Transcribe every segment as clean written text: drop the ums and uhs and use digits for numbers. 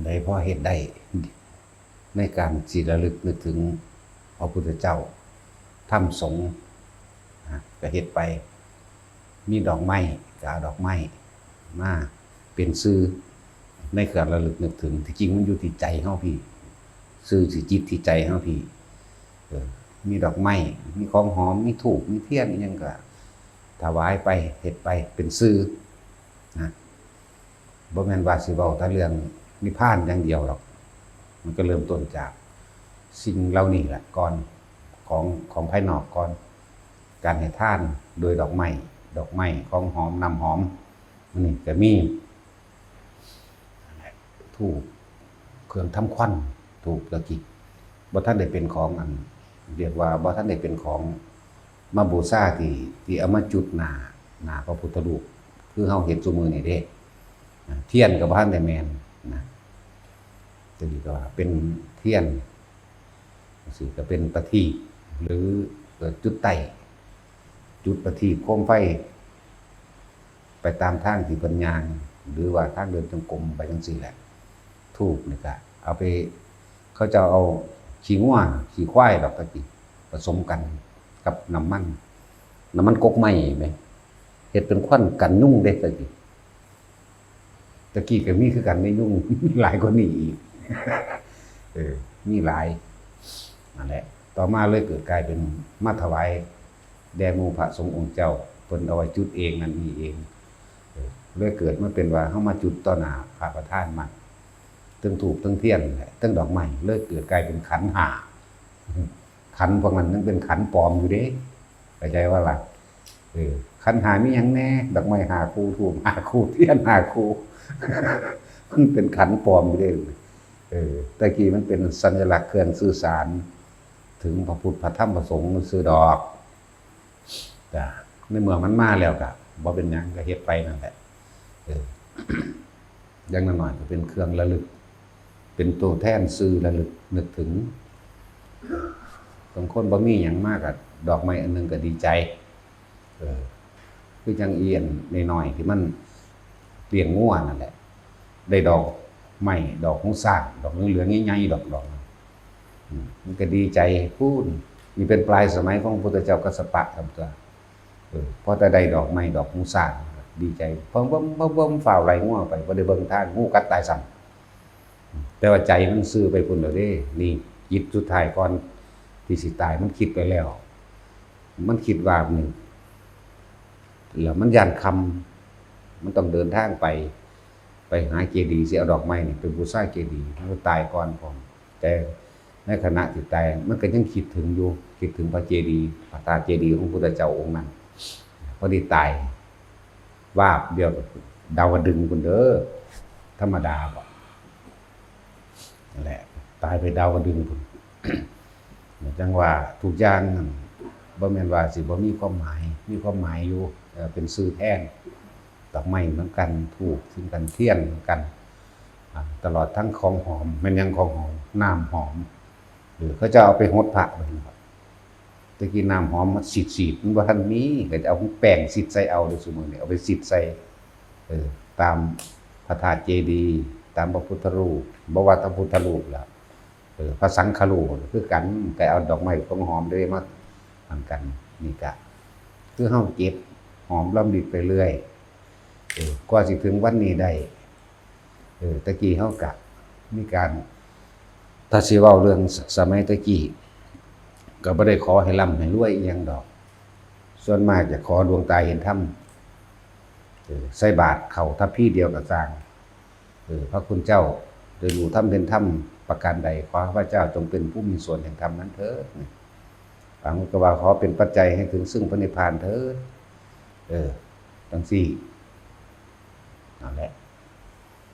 ใดพอเฮ็ดได้ในการสิระลึกนึกถึงพระพุทธเจ้าธรรมสงฆ์ก็เฮ็ดไปมีดอกไม้ก็เอาดอกไม้มาเป็นชื่อในการระลึกนึกถึงที่จริงมันอยู่ที่ใจเฮาพี่ชื่อสิจิตที่ใจเฮาพี่มีดอกไม้มีของหอมมีธูปมีเทียนอีหยังก็ถวายไปเฮ็ดไปเป็นชื่อนะบ่แม่นว่าสิเว้าแต่เรื่องนิพพานอย่างเดียวหรอกมันก็เริ่มต้นจากสิ่งเหล่านี้แหละก่อนของภายนอกก่อนการให้ทานโดยดอกไม้ของหอมน้ำหอมนี่ก็มีธูปเครื่องทำควันธูปตะกี้บ่ทันได้เป็นของอันเรียกว่าบ่ทันได้เป็นของมาบูชาที่เอามาจุดหน้าพระพุทธรูปคือเฮาเห็นซุมื้อนี้เด้เทียนก็บ่ทันได้แม่นนะตะกี้ก็เป็นเทียนสิก็เป็นประทีปหรือจุดไต้จุดประทีปโคมไฟไปตามทางที่เพิ่นย่างหรือว่าทางเดินจงกรมไปจังซี่แหละธูปนี่ก็เอาไปเขาจะเอาขี้งัวขี้ควายดอกตะกี้ผสมกันกับน้ำมันกกไม้แม่เฮ็ดเป็นควันกันยุงเด้ตะกี้ก็มีคือกันในยุงหลายกว่านี้อีกมีหลายนั่นแหละต่อมาเลยเกิดกลายเป็นมาถวายแด่หมู่พระสงฆ์องค์เจ้าเพิ่นเอาไว้จุดเองนั่นนี่เองเลยเกิดมาเป็นว่าเฮามาจุดต่อหน้าพระประธานมันตึงธูปตึงเทียนแหละตึงดอกไม้เลยเกิดกลายเป็นขันธ์ห้าขันธ์พวกนั้นยังเป็นขันธ์ปลอมอยู่เด้เข้าใจว่าล่ะขันธ์ห้ามีหยังแน่ดอกไม้5คู่ธูป5คู่เทียน5คู่มันเป็นขันธ์ปลอมอยู่เด้ตะกี้มันเป็นสัญลักษณ์เครื่องสื่อสารถึงพระพุทธพระธรรมพระสงฆ์ซื่อดอกจ้ะในเมื่อมันมาแล้วก็บ่เป็นหยังก็เฮ็ดไปนั่นแหละอย่างน้อยก็เป็นเครื่องระลึกเป็นตัวแทนสื่อระลึกนึกถึงบางคนบ่มีหยังมากก็ดอกไม้อันนึงก็ดีใจคือจังเอียนน้อยๆที่มันเลี้ยงงัวนั่นแหละได้ดอกไม้ดอกของสร้างดอกเหลืองๆใหญ่ๆดอกมันก็ดีใจพูดนี่เป็นปลายสมัยของพระพุทธเจ้ากัสสปะครับตัวพอแต่ได้ดอกไม้ดอกของสร้างดีใจเบิ่มฝ่าวไหลงัวไปบ่ได้เบิ่งทางงูกัดตายซ้ำแต่ว่าใจมันซื่อไปพุ่นแล้วเด้นี่จิตสุดท้ายก่อนที่สิตายมันคิดไปแล้วมันคิดว่านึงแล้วมันย่านคำมันต้องเดินทางไปหาเจดีย์สิเอาดอกไม้นี่ไปบูชาเจดีย์มันตายก่อนพร้อมแต่ในขณะที่ตายมันก็ยังคิดถึงอยู่คิดถึงพระเจดีย์พระธาตุเจดีย์ของพระพุทธเจ้าองค์นั้นพอดีตายวาบเดียวดาวดึงพุ่นเด้อธรรมดาบ่นั่นแหละตายไปดาวดึงพุ่น จังว่าทุกอย่างนั่นบ่แม่นว่าสิบ่มีความหมายมีความหมายอยู่เป็นชื่อแทนดอกไม้เหมือนกันธูปซึ่งกันเทียนเหมือนกันตลอดทั้งของหอมแม่นยังของหอมน้ำหอมหรือเขาจะเอาไปหดพระไปครับตะกี้น้ำหอมมันสีดมันบ่ทันมีก็จะเอาแป้งสีดใส่เอาในซุมื้อนี้เอาไปสีดใส่ตามพระธาตุเจดีย์ตามพระพุทธรูปบ่ว่าพระพุทธรูปล่ะพระสังฆรูปคือกันก็เอาดอกไม้ของหอมด้วยมาทำกันนี่ก็คือเฮาเก็บหอมรำลึกไปเรื่อยกว่าสิถึงวันนี้ได้ตะกี้เฮาก็มีการถ้าสิเว้าเรื่องสมัยตะกี้ก็บ่ได้ขอให้ร่ำให้รวยอีหยังดอกส่วนมากจะขอดวงตาเห็นธรรมใส่บาตรเข้าทัพพีเดียวกับสร้างพระคุณเจ้าได้รู้ธรรมเป็นธรรมประการใดขอพระเจ้าจงเป็นผู้มีส่วนแห่งธรรมนั้นเถิดบางก็ว่าขอเป็นปัจจัยให้ถึงซึ่งพระนิพพานเถิดจังซี่นั่นแหละ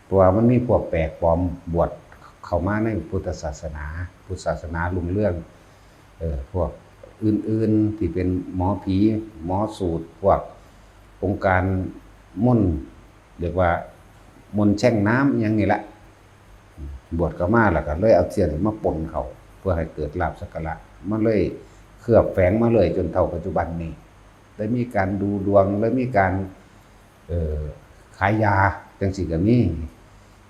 เพราะว่ามันมีพวกแปลกปลอมบวชเข้ามาในพุทธศาสนารุ่งเรืองพวกอื่นๆที่เป็นหมอผีหมอสูตรพวกองค์การมนต์เรียกว่ามนต์แช่งน้ำอย่างนี้แหละบวชเข้ามาแล้วก็เลยเอาเทียนมาปนเขาเพื่อให้เกิดลาภสักการะมันเลยเคลือบแฝงมาเลยจนเท่าปัจจุบันนี้ได้มีการดูดวงและมีการขายยาจังซี่ก็มี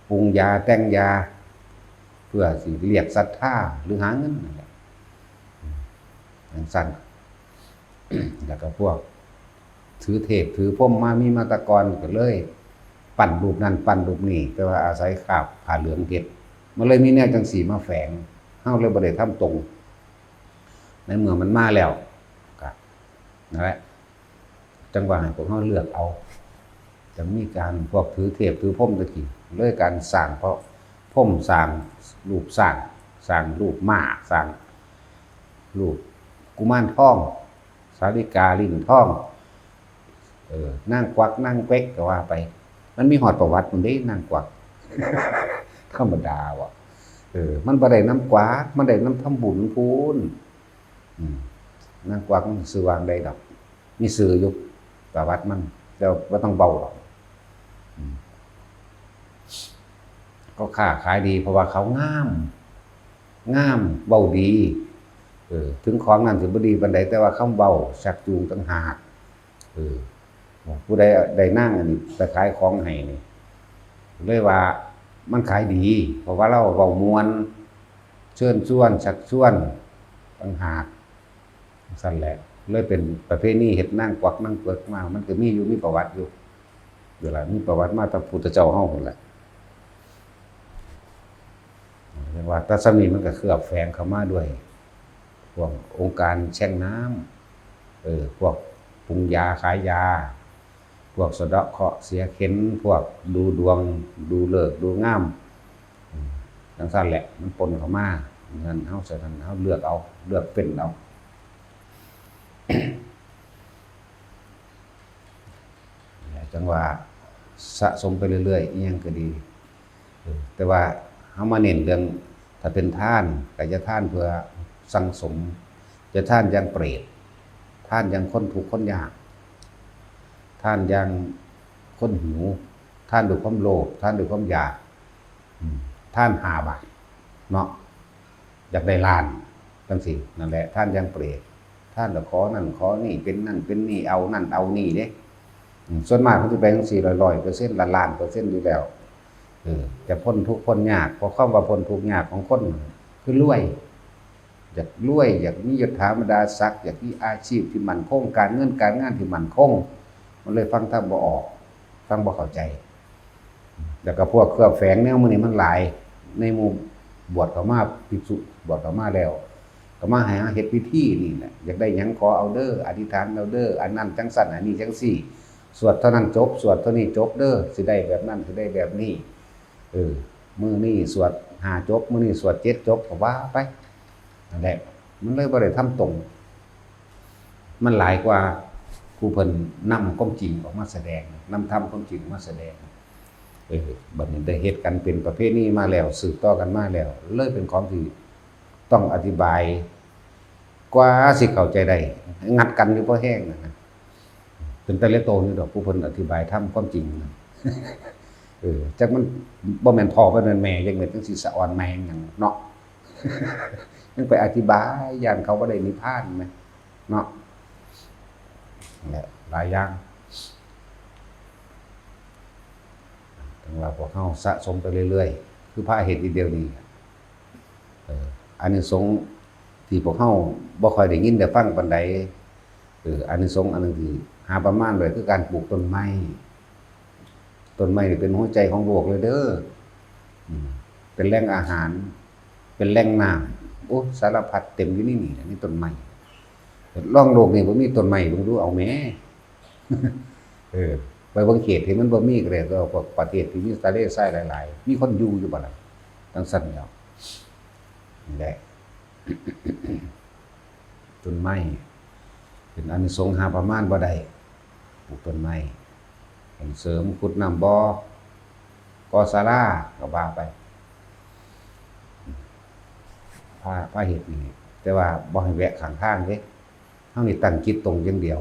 ปรุงยาแต่งยาเพื่อสิเรียกศรัทธาหรือหาเงินนั่นแหละอย่างสั้น แล้วก็พวกถือเทพถือพรหมมามีมาตะกรก็เลยปั้นรูปนั้นปั้นรูปนี้แต่ว่าอาศัยคราบผ้าเหลืองเฮ็ดมันเลยมีแนวจังสีมาแฝงเฮาเลยบ่ได้ทำตรงในเมื่อมันมาแล้วก็นั่นแหละจังหวะให้พวกเฮาเลือกเอาจะมีการพวกถือเทพถือพรหมตะกี้เลยการสร้างเพราะพรหมสร้างรูปสร้างรูปม้าสร้างรูปกุมารทองสาริกาลิ้นทองนั่งกวักนั่งเป๊กก็ว่าไปมันมีหอดประวัติมันได้นั่งกวัก ธรรมดาวะมันบ่ได้น้ำกวักมันได้น้ำทำบุญพูนนั่งกวักมันสื่อวางได้ดอกมีสื่ออยู่ประวัติมันเราไม่ต้องเบาหรอกก็ค้าขายดีเพราะว่าเขางามเบาดีถึงของนั้นถึงบ่ดีปานใดแต่ว่าเขาเบาชักจูงต่างหากผู้ใดได้นั่งอันนี้ไปขายของให้นี่เลยว่ามันขายดีเพราะว่าเราเว้ามวนเชิญชวนชักชวนต่างหากสั่นแหละเลยเป็นประเพณีเฮ็ดนั่งกวักนั่งเปิกมามันก็มีประวัติอยู่เวลามีประวัติมาตั้งพุทธเจ้าเฮาพุ่นแหละเรียกว่าแต่สมีมันก็เคลือบแฝงเข้ามาด้วยพวกองค์การแช่งน้ำพวกปรุงยาขายยาพวกสะเดาะเคราะห์เสียเข็นพวกดูดวงดูฤกษ์ดูงามจังซั่นแหละมันปนเข้ามาเงินเฮาใส่ทันเฮาเลือกเอาเลือกเป็นเอา จังว่าสะสมไปเรื่อยๆอีหยังก็ดีแต่ว่าเฮามาเน้นเรื่องถ้าเป็นทานก็จะทานเพื่อสังสมจะทานอย่างเปรตทานอย่างคนทุกข์คนยากทานอย่างคนหิวทานด้วยความโลภทานด้วยความอยากทาน5 บาทเนาะอยากได้ล้านจังซี่นั่นแหละทานอย่างเปรตทานแล้วขอนั่นขอนี่เป็นนั่นเป็นนี่เอานั่นเอานี่เด้ส่วนมากเขาจะไปจังซี่100%ล้าน%อยู่แล้วจะพ้นทุกข์พ้นยากเพราะคำว่าพ้นทุกข์ยากของคนคือรวยอยากรวยอยากมียศถาบรรดาศักดิ์อยากมีอาชีพที่มั่นคงการเงินการงานที่มั่นคงมันเลยฟังถ้าบ่ออกฟังบ่เข้าใจแล้วก็พวกเครื่องแฝงแนวมื้อนี้มันหลายในหมู่บวชเข้ามาภิกษุบวชเข้ามาแล้วก็มาหาเฮ็ดพิธีนี่แหละอยากได้หยังขอเอาเด้ออธิษฐานเอาเด้ออันนั้นจังซั่นอันนี้จังซี่สวดเท่านั้นจบสวดเท่านี้จบเด้อสิได้แบบนั้นสิได้แบบนี้มื้อนี้สวด5จบมื้อนี้สวด7จบก็ว่าไปนั่นแหละมันเลยบ่ได้ทำตรงมันหลายกว่าผู้เพิ่นนำความจริงออกมาแสดงนำธรรมความจริงมาแสดงบัดนี้ได้เฮ็ดกันเป็นประเพณีมาแล้วสืบต่อกันมาแล้วเลยเป็นของที่ต้องอธิบายกว่าสิเข้าใจได้งัดกันอยู่บ่แห้งนะเป็นแต่เล็กโตอยู่ดอกผู้เพิ่นอธิบายธรรมความจริงนะจักมันบ่แม่นพ่อบ่แม่นแม่จังได๋จังสิสะอ่อนแมงหยังเนาะ ยังไปอธิบายอย่างเขาบ่ได้นิพพานแม่เนาะเนี่ยหลายอย่างถึงว่าพวกเฮาสะสมไปเรื่อยๆคือพระเห็นทีเดียวนี้อานิสงส์ที่พวกเฮาบ่ค่อยได้ยินได้ฟังปานใดอานิสงส์อันนึงที่หาประมาณไว้คือการปลูกต้นไม้นี่เป็นหัวใจของโลกเลยเด้อเป็นแหล่งอาหารเป็นแหล่งน้ำโอ้สารพัดเต็มอยู่นี่นี่ต้นไม้ล่องโลกนี่บ่มีต้นไม้เบิ่งดูเอาแหม ไปบางเขตที่มันบ่มีก็ได้ก็พวกประเทศที่มีทะเลทรายหลายๆมีคนอยู่บ่ล่ะจังซั่นแล้วนี่แหละ ต้นไม้เป็นอานิสงส์หาประมาณบ่ได้ปลูกต้นไม้เสริมขุดน้ำบ่อก่อศาลาก็ว่าไปพาเฮ็ดนี่แต่ว่าบ่ให้แวะข้างทางเด้เฮานี่ตั้งจิตตรงอย่างเดียว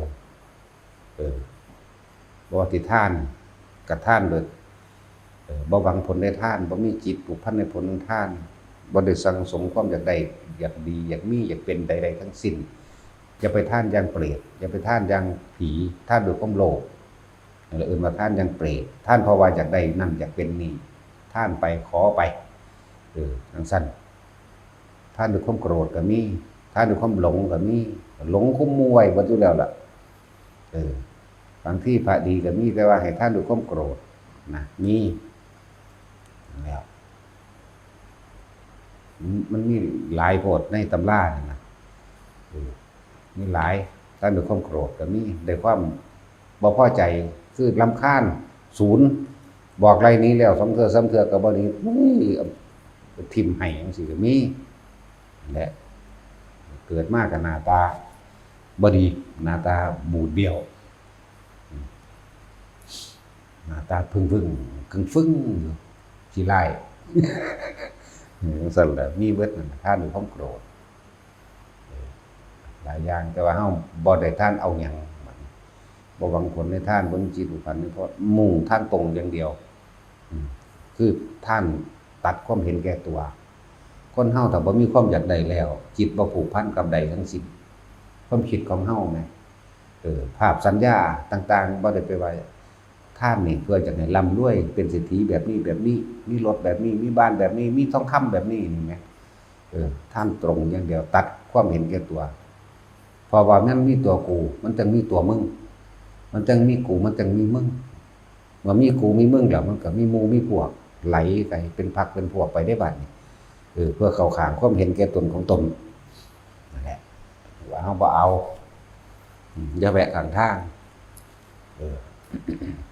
บ่ว่าสิทานก็ทานเบิดบ่หวังผลได้ทานบ่มีจิตผูกพันในผลของทานบ่ได้สั่งสมความอยากได้อยากดีอยากมีอยากเป็นใดๆทั้งสิ้นอย่าไปทานอย่างเปรตอย่าไปทานอย่างผีทานด้วยความโลภนั่นแหละว่าทานอย่างเปรตทานเพราะว่าอยากได้นั่นอยากเป็นนี่ท ท่านไปขอไปทั้งสั้นท่านด้วยความโกรธก็มีท่านด้วยความหลงก็มีหลงคุ้มมวยบ่อยู่แล้วล่ะบางที่พระดีก็มีแต่ว่าให้ท่านด้วยความโกรธนะมีแล้วมันมีหลายโพดในตำราเนี่ยนะมีหลายท่านด้วยความโกรธก็มีได้ความบ่พอใจคือรำคาญศูนย์บอกไรนี้แล้ว2 เทื่อ 3 เทื่อก็บ่นี้ทิ่มให้จังซี่ก็มีแหละเกิดมากับหน้าตาบ่ดีหน้าตาบูดเบี้ยวหน้าตาพึ่งกึ่งฟึ่งอยู่ขี้ไล่สั่นแหละมีเบิดนั่นท่านด้วยความโกรธหลายอย่างแต่ว่าเฮาบ่ได้ท่านเอาหยังบ่หวังผลในท่านบ่มีจิตอุปันเพราะมุ่งท่านตรงอย่างเดียวคือท่านตัดความเห็นแก่ตัวคนเฮาถ้าบ่มีความอยากได้แล้วจิตบ่ผูกพันกับใดทั้งสิ้นความคิดของเฮาแม่ภาพสัญญาต่างๆบ่ได้ไปไว้ท่านนี่เพื่อจะให้ร่ำรวยเป็นเศรษฐีแบบนี้มีรถแบบนี้มีบ้านแบบนี้มีทองคำแบบนี้นี่แหมท่านตรงอย่างเดียวตัดความเห็นแก่ตัวเพราะว่ามันมีตัวกูมันจึงมีตัวมึงมันจึงมีกูมันจึงมีมึงเมื่อมีกูมีมึงแล้วมันก็มีหมู่มีพวกไหลไปเป็นพรรคเป็นพวกไปได้บัดนี้เพื่อเข้าข้างความเห็นแก่ตนของตนนั่นแหละว่าเฮาบ่เอาอย่าแวะข้างทาง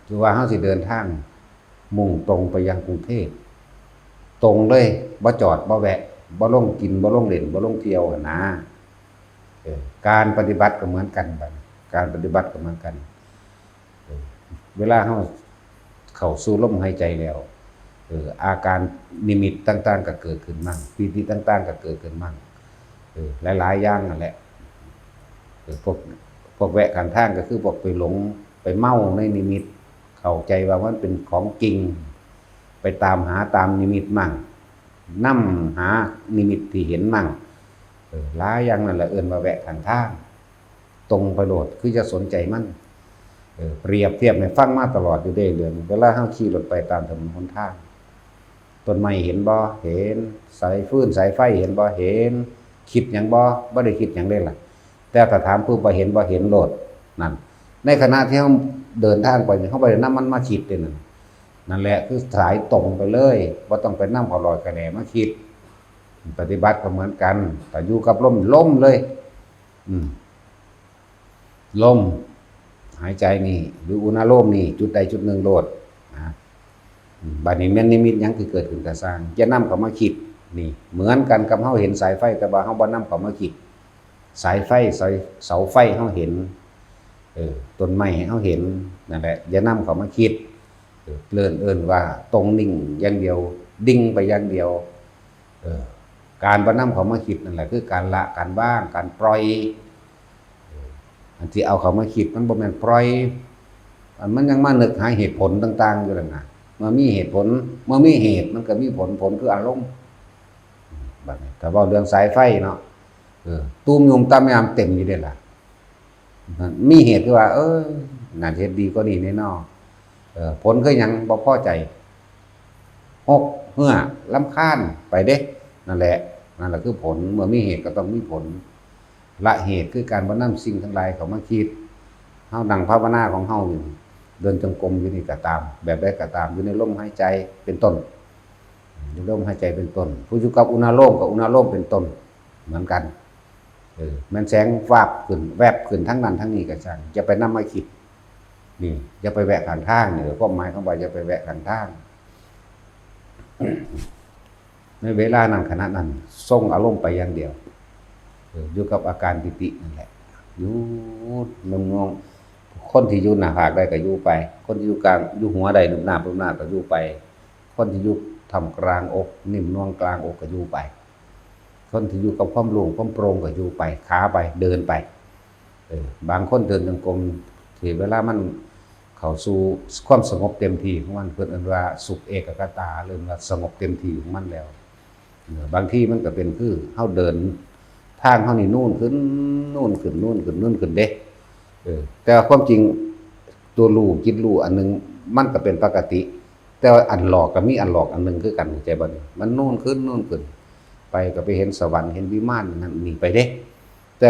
คือว่าเฮาสิเดินทางมุ่งตรงไปยังกรุงเทพตรงเลยบ่จอดบ่แวะบ่ลงกินบ่ลงเล่นบ่ลงเที่ยวหั่นนะการปฏิบัติก็เหมือนกันบัดการปฏิบัติก็เหมือนกันเวลาเฮาเข้าสู่ลมหายใจแล้วอาการนิมิตต่างๆก็เกิดขึ้นมั่งปีติต่างๆก็เกิดขึ้นมั่งหลายๆอย่างนั่นแหละพวกแวะข้างทางก็คือพวกไปหลงไปเมาในนิมิตเข้าใจว่ามันเป็นของจริงไปตามหาตามนิมิตมั่งนำหานิมิตที่เห็นมั่งหลายอย่างนั่นแหละเอิ้นว่าแวะข้างทางตรงไปโลดคือจะสนใจมันเปรียบเทียบให้ฟังมาตลอดอยู่เรื่อยๆเวลาเฮาขี่รถไปตามถนนหนทางต้นไม้เห็นบ่เห็นสายฟืนสายไฟเห็นบ่เห็นคิดหยังบ่ได้คิดหยังได้ล่ะแต่ถ้าถามผู้บ่เห็นโลดนั่นในขณะที่เฮาเดินทางไปเฮาบ่ได้นำมันมาคิดเด้นั่นแหละคือสายตรงไปเลยบ่ต้องไปนำเขาลอยกระแหน่มาคิดปฏิบัติก็เหมือนกันแต่อยู่กับลมเลยลมหายใจนี่หรืออุณาโลมนี่จุดใดจุดหนึ่งโลดนะบัดนี้แม่นนิมิตหยังคือเกิดขึ้นก็สร้างอย่านำเข้ามาคิดนี่เหมือนกันกับเฮาเห็นสายไฟแต่ว่าเฮาบ่นำเข้ามาคิดสายไฟเสาไฟเฮาเห็นต้นไม้เฮาเห็นนั่นแหละอย่านำเข้ามาคิดเอิ้นว่าตรงนิ่งอย่างเดียวดิ่งไปอย่างเดียวการบ่นำเข้ามาคิดนั่นแหละคือการละการว่างการปล่อยอันที่เอาเข้ามาคิดมันบ่แม่นปล่อยมันยังมานึกหาเหตุผลต่างๆอยู่นั่นน่ะเมื่อมีเหตุผลเมื่อมีเหตุมันก็มีผลคืออารมณ์บัดนี้ถ้าเว้าเรื่องสายไฟเนาะตูมยุมตามยามเต็มอยู่เด้ล่ะมีเหตุคือว่าน่าจะเฮ็ดดีกว่านี้แน่นอนผลคือหยังบ่พอใจหกเหื่อรำคาญไปเด้นั่นแหละคือผลเมื่อมีเหตุก็ต้องมีผลละเหตุคือการบ่นำสิ่งทั้งหลายเข้ามาคิดเฮานั่งภาวนาของเฮาอยู่เดินจงกรมอยู่นี่ก็ตามแบบใดก็ตามอยู่ในลมหายใจเป็นต้นอยู่ลมหายใจเป็นต้นผู้อยู่กับอุณาโลมกับอุณาโลมเป็นต้นเหมือนกันมันแสงวาบขึ้นแวบขึ้นทั้งนั้นทั้งนี้ก็ช่างจะไปนำมาคิดนี่อย่าไปแวะข้างทางนี่ความหมายของว่าอย่าไปแวะข้างทางในเวลานั้นขณะนั้นส่งอารมณ์ไปอย่างเดียวอยู่กับอาการปิตินั่นแหละอยู่งงคนที่อยู่หน้าผากได้ก็อยู่ไปคนที่อยู่กลางอยู่หัวได้นุ่มหน้าก็อยู่ไปคนที่อยู่ทำกลางอกนิ่มนวลกลางอกก็อยู่ไปคนที่อยู่กับความโล่งความโปร่งก็อยู่ไปขาไปเดินไปบางคนเดินจงกรมที่เวลามันเข้าสู่ความสงบเต็มที่ของมันเพิ่นว่าสุขเอกคตาเริ่มว่าสงบเต็มที่ของมันแล้วบางทีมันก็เป็นคือเฮาเดินทางเฮานี่นู่นขึ้นเด้แต่ความจริงตัวรู้คิดรู้อันนึงมันก็เป็นปกติแ แต่ว่าอันหลอกก็มีอันหลอกอันหนึงคือกันเข้าใจบ่นี่มันนู่นขึ้นไปก็ไปเห็นสวรรค์เห็นวิมานนั่นนี่ไปเด้แต่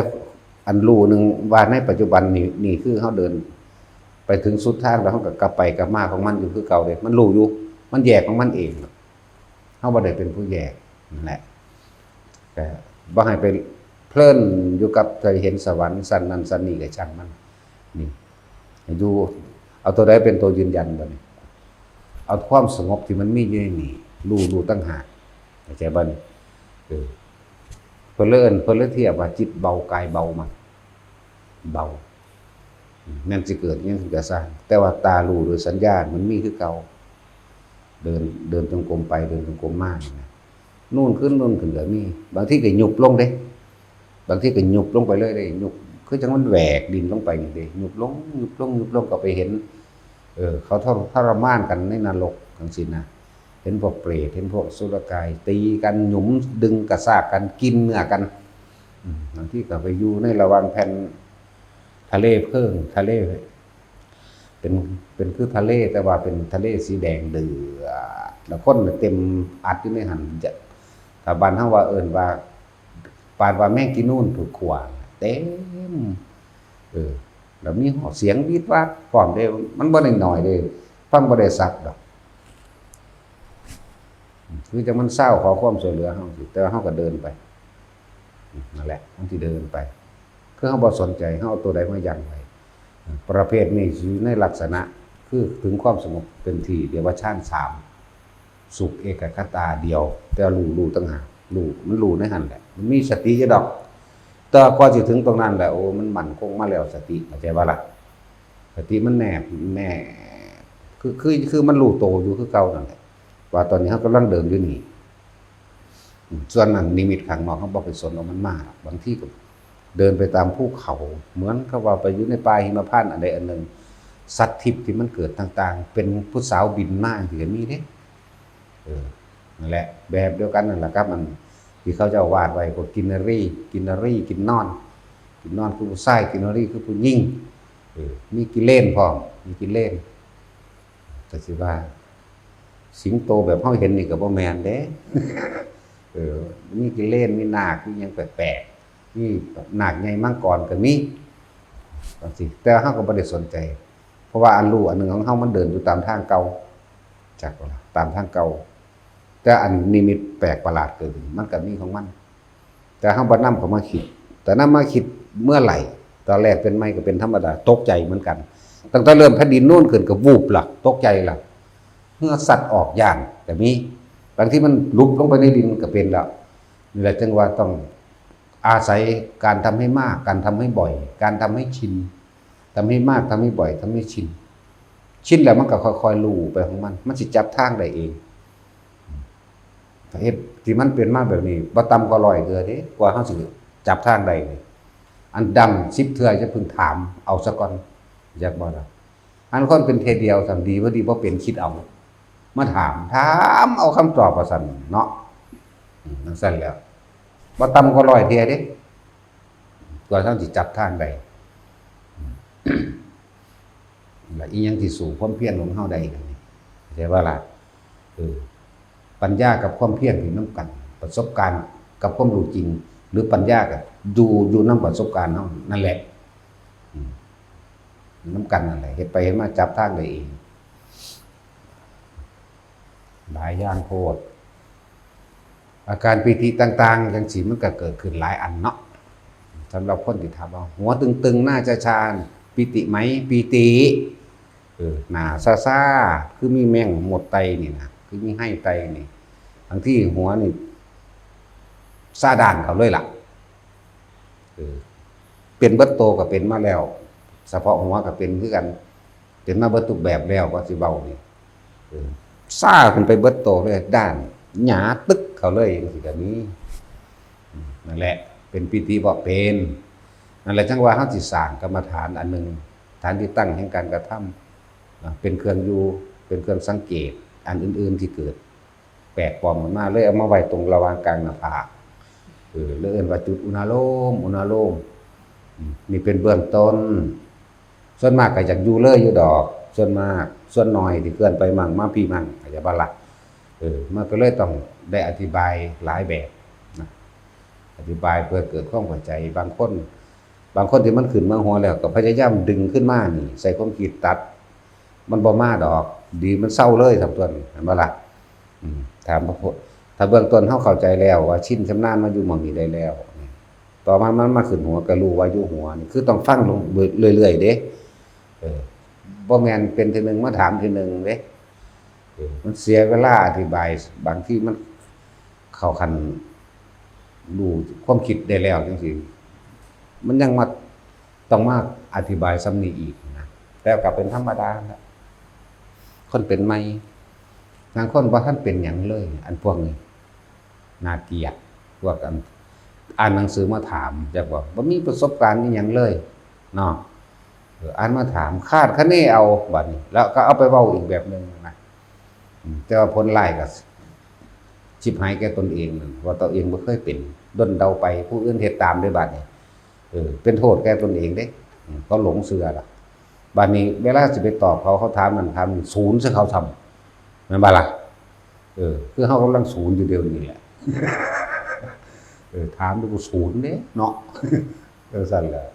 อันรู้หนึงว่าในปัจจุบันนี่คือเฮาเดินไปถึงสุดทางแล้วเฮาก็กลับไปกลับมาของมันอยู่คือเก่าเด้มันรู้อยู่มันแยกของมันเองเฮาบ่ได้เป็นผู้แยกนั่นแหละแต่บ่ให้ไปเพลินอยู่กับใจเห็นสวรรค์สันนั้นสันนี้ก็ช่างมันนี่ให้ดูเอาตัวใดเป็นตัวยืนยันบ่นี่เอาความสงบที่มันมีอยู่ในนี่รู้ตั้งหากเข้าใจบ่นี่เพิ่นเลยเทียบว่าจิตเบากายเบามันเบาแม่นสิเกิดอิหยังขึ้นก็สร้างแต่ว่าตารู้หรือสัญญาณมันมีคือเก่าเดินจงกรมไปเดินจงกรมมานะนู่นขึ้นก็มีบางทีก็หยุบลงเด้บางทีก็หยุบลงไปเลยได้หยุบคือจังมันแหวกดินลงไปนี่เด้หยุบลงก็ไปเห็นเขาทรมานกันในนรกจังซี่นะเห็นพวกเปรตเห็นพวกสุรกายตีกันหยุมดึงกระซากกันกินเนื้อกันบางทีก็ไปอยู่ในระหว่างแผ่นทะเลเพิ่งทะเลเป็นคือทะเลแต่ว่าเป็นทะเลสีแดงเดือดแล้วคนเต็มอัดอยู่ในหันจะถ้าบ้านเฮาว่าเอิ้นว่าปานว่าแม่งกินนู่นถูกขวางเต็มแล้วมีเสียงวีดวาดพร้อมเด้มันบ่ได้น้อยเด้ฟังบ่ได้สักดอกคือจังมันเศร้าขอความช่วยเหลือเฮาสิแต่เฮาก็เดินไปนั่นแหละมันสิเดินไปคือเฮาบ่สนใจเฮาเอาตัวใดมายั้งไว้ประเภทนี้อยู่ในลักษณะคือถึงความสงบเป็นที่เรียกว่าฌาน3สุขเอกคตาเดียวแต่รู้ต่างหากมันรู้ในหั่นแหละมันมีสติอยู่ดอกแต่ก่อนสิถึงตรงนั้นแหละโอ้มันมั่นคงมาแล้วสติเข้าใจบ่ล่ะสติมันแนบคือมันรู้โตอยู่คือเก่านั่นแหละว่าตอนนี้เฮากำลังเดินอยู่นี่ส่วนนั้นนิมิตข้างนอกเฮาบ่ไปสนเอามันมากบางทีก็เดินไปตามภูเขาเหมือนกับว่าไปอยู่ในป่าหิมพานต์อันใดอันหนึ่งสัตว์ทิพย์ที่มันเกิดต่างๆเป็นผู้สาวบินมาที่ก็มีเด้นั่นแหละแบบเดียวกันนั่นแหละครับมันที่เขาจะวาดไว้พวกกินนรีกินนอนคือผู้ชายกินนรีคือผู้หญิงมีกิเลนพร้อมมีกิเลนแต่สิว่าสิงโตแบบเฮาเห็นนี่ก็บ่แม่นเด้มีกิเลนมีนาคมีหยังแปลกๆมีนาคใหญ่มังกรก็มีจังซี่แต่เฮาก็บ่ได้สนใจเพราะว่าอันรู้อันหนึงของเฮามันเดินอยู่ตามทางเก่าจักบ่ล่ะตามทางเก่าแต่อันนิมิตแปลกประหลาดเกิดมันก็มีของมันแต่เฮาบ่นำเข้ามาคิดแต่นำมาคิดเมื่อไหร่ตอนแรกเป็นไม่ก็เป็นธรรมดาตกใจเหมือนกันตั้งแต่เริ่มแผ่นดินโน่นขึ้นก็วูบล่ะตกใจล่ะเมื่อสัตว์ออกย่านก็มีบางทีมันลุกลงไปในดินก็เป็นแล้วนี่แหละจึงว่าต้องอาศัยการทำให้มากการทำให้บ่อยการทำให้ชินทำให้มากทำให้บ่อยทำให้ชินแล้วมันก็ค่อยๆรู้ไปของมันสิจับทางได้เองเหตุที่มันเป็นมาแบบนี้บ่ต่ำกว่า100เทื่อเด้กว่าเฮาสิจับทางได้นี่อันดัง10เทื่อจะพึงถามเอาซะก่อนอยากบ่ล่ะอันคนเป็นเทเดียวซั่นดีบ่เป็นคิดเอามาถามเอาคำตอบว่าซั่นเนาะนั่นซั่นแล้วบ่ต่ำกว่า100เทื่อเด้กว่าเฮาสิจับทางได้แล้วอีหยังที่สู่ความเพียรของเฮาได้กันนี่เข้าใจบ่ล่ะปัญญากับความเพียรอยู่นำกันประสบการณ์กับความรู้จริงหรือปัญญาก็อยู่นำประสบการณ์เฮานั่นแหละนำกันนั่นแหละเฮ็ดไปเฮ็ดมาจับทางได้เองหลายอย่างโพดอาการปิติต่างๆจังซี่มันก็เกิดขึ้นหลายอันเนาะสำหรับคนที่ถามว่าหัวตึงๆหน้าชาๆปิติไหมปิติหน้าซ่าๆคือมีแมงหมดไตนี่นะคือมีให้ไตนี่บางที่หัวนี่ซาด้านเขาเลยล่ะเป็นเบิดโตก็เป็นมาแล้วเฉพาะหัวก็เป็นคือกันเป็นมาเบิดทุกแบบแล้วก็สิเว้านี่ซ่าขึ้นไปเบิดโตเลยด้านหยาตึกเขาเลยจังซี่ก็มีนั่นแหละเป็นปิติบ่เป็นนั่นแหละจังว่าเฮาสิสร้างกรรมฐานอันนึงฐานที่ตั้งแห่งการกระทำเป็นเครื่องอยู่เป็นเครื่องสังเกตอันอื่นๆที่เกิดแปลกปลอมมาเลยเอามาไว้ตรงระหว่างกลางหน้าผากเลยเอิ้นว่าจุดอุณาโลมนี่เป็นเบื้องต้นส่วนมากก็อยากอยู่เลยอยู่ดอก ส่วนมากส่วนน้อยที่เคลื่อนไปมั่งมาพี่มั่งอาจจะบ่ละมันก็เลยต้องได้อธิบายหลายแบบนะอธิบายเพื่อเกิดความเข้าใจบางคนที่มันขึ้นมาหัวแล้วก็พยายามดึงขึ้นมานี่ใส่ความคิดตัดมันบ่มาดอกดีมันเศร้าเลยทำตัวเห็นบ่ล่ะถามพระพุทธถ้าเบื้องต้นเฮาเข้าใจแล้วว่าชินชำนาญมาอยู่หม้องนี้ได้แล้วต่อมามันมาขึ้นหัวก็รู้ว่าอยู่หัวนี่คือต้องฟังลงเรื่อยๆเด้บ่แม่นเป็นทีนึงมาถามทีนึงเด้มันเสียเวลาอธิบายบางที่มันเข้าคันรู้ความคิดได้แล้วจังซี่มันยังมาต้องมาอธิบายซ้ำนี้อีกนะแต่ก็เป็นธรรมดาแล้วคนเป็นใหม่บางคนบ่ทันเป็นหยังเลยอันพวกนี้น่าเกลียดพวกกันอ่านหนังสือมาถามจักว่าบ่มีประสบการณ์อีหยังเลยเนาะอ่านมาถามคาดคะเนเอาบัดนี้แล้วก็เอาไปเว้าอีกแบบนึงนะแต่ว่าผลร้ายก็ชิบหายแก่ตนเองว่าตัวเองบ่เคยเป็นดนเดาไปผู้อื่นเฮ็ดตามด้วยบัดนี้เป็นโทษแก่ตนเองเด้ก็หลงเชื่อล่ะบัดนี้เวลาสิไปตอบเขาถามนั่นถามนี่ศูนย์ซะเขาทำแม่นบ่ล่ะคือเฮากำลังศูนย์อยู่เดี๋ยวนี้แหละถามดูกูศูนย์เด้เนาะสั่นแหละ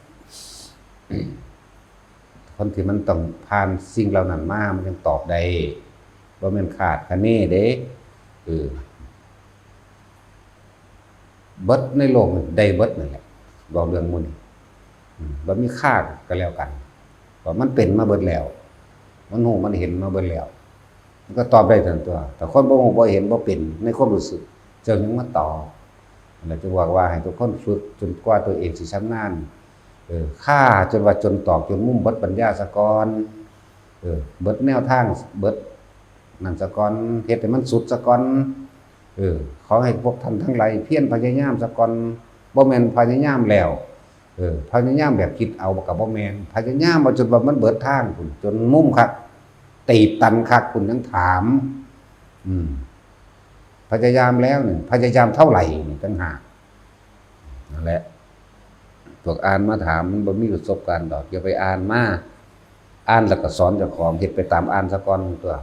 คนที่มันต้องผ่านสิ่งเหล่านั้นมามันยังตอบได้บ่แม่นขาดคะเนเด้เบิดในโลกได้เบิดนั่นแหละเว้าเรื่องหมู่นี้บ่มีค่าก็แล้วกันเพราะมันเป็นมาเบิดแล้วมันฮู้มันเห็นมาเบิดแล้วมันก็ตอบได้ทันตัวแต่คนบ่ฮู้บ่เห็นบ่เป็นในความรู้สึกเจ้ายังมาตอบแล้วจึงว่าให้ทุกคนฝึกจนกว่าตัวเองสิชำนาญค่าจนว่าจนตอบจนมุมเบิดปัญญาซะก่อนเบิดแนวทางเบิดนั่นซะก่อนเฮ็ดให้มันสุดซะก่อนขอให้พวกท่านทั้งหลายเพียรพยายามซะก่อนบ่แม่นพยายามแล้วพยายามแบบคิดเอาก็บ่แม่นพยายามเอาจนว่ามันเบิดทางพุ่นจนมุมคักตีบตันคักคุณยังถามพยายามแล้วนี่พยายามเท่าไหร่นี่ต่างหากนั่นแหละพวกอ่านมาถามมันบ่มีประสบการณ์ดอกอย่าไปอ่านมาอ่านแล้วก็สอนเจ้าของเฮ็ดไปตามอ่านซะก่อนตัว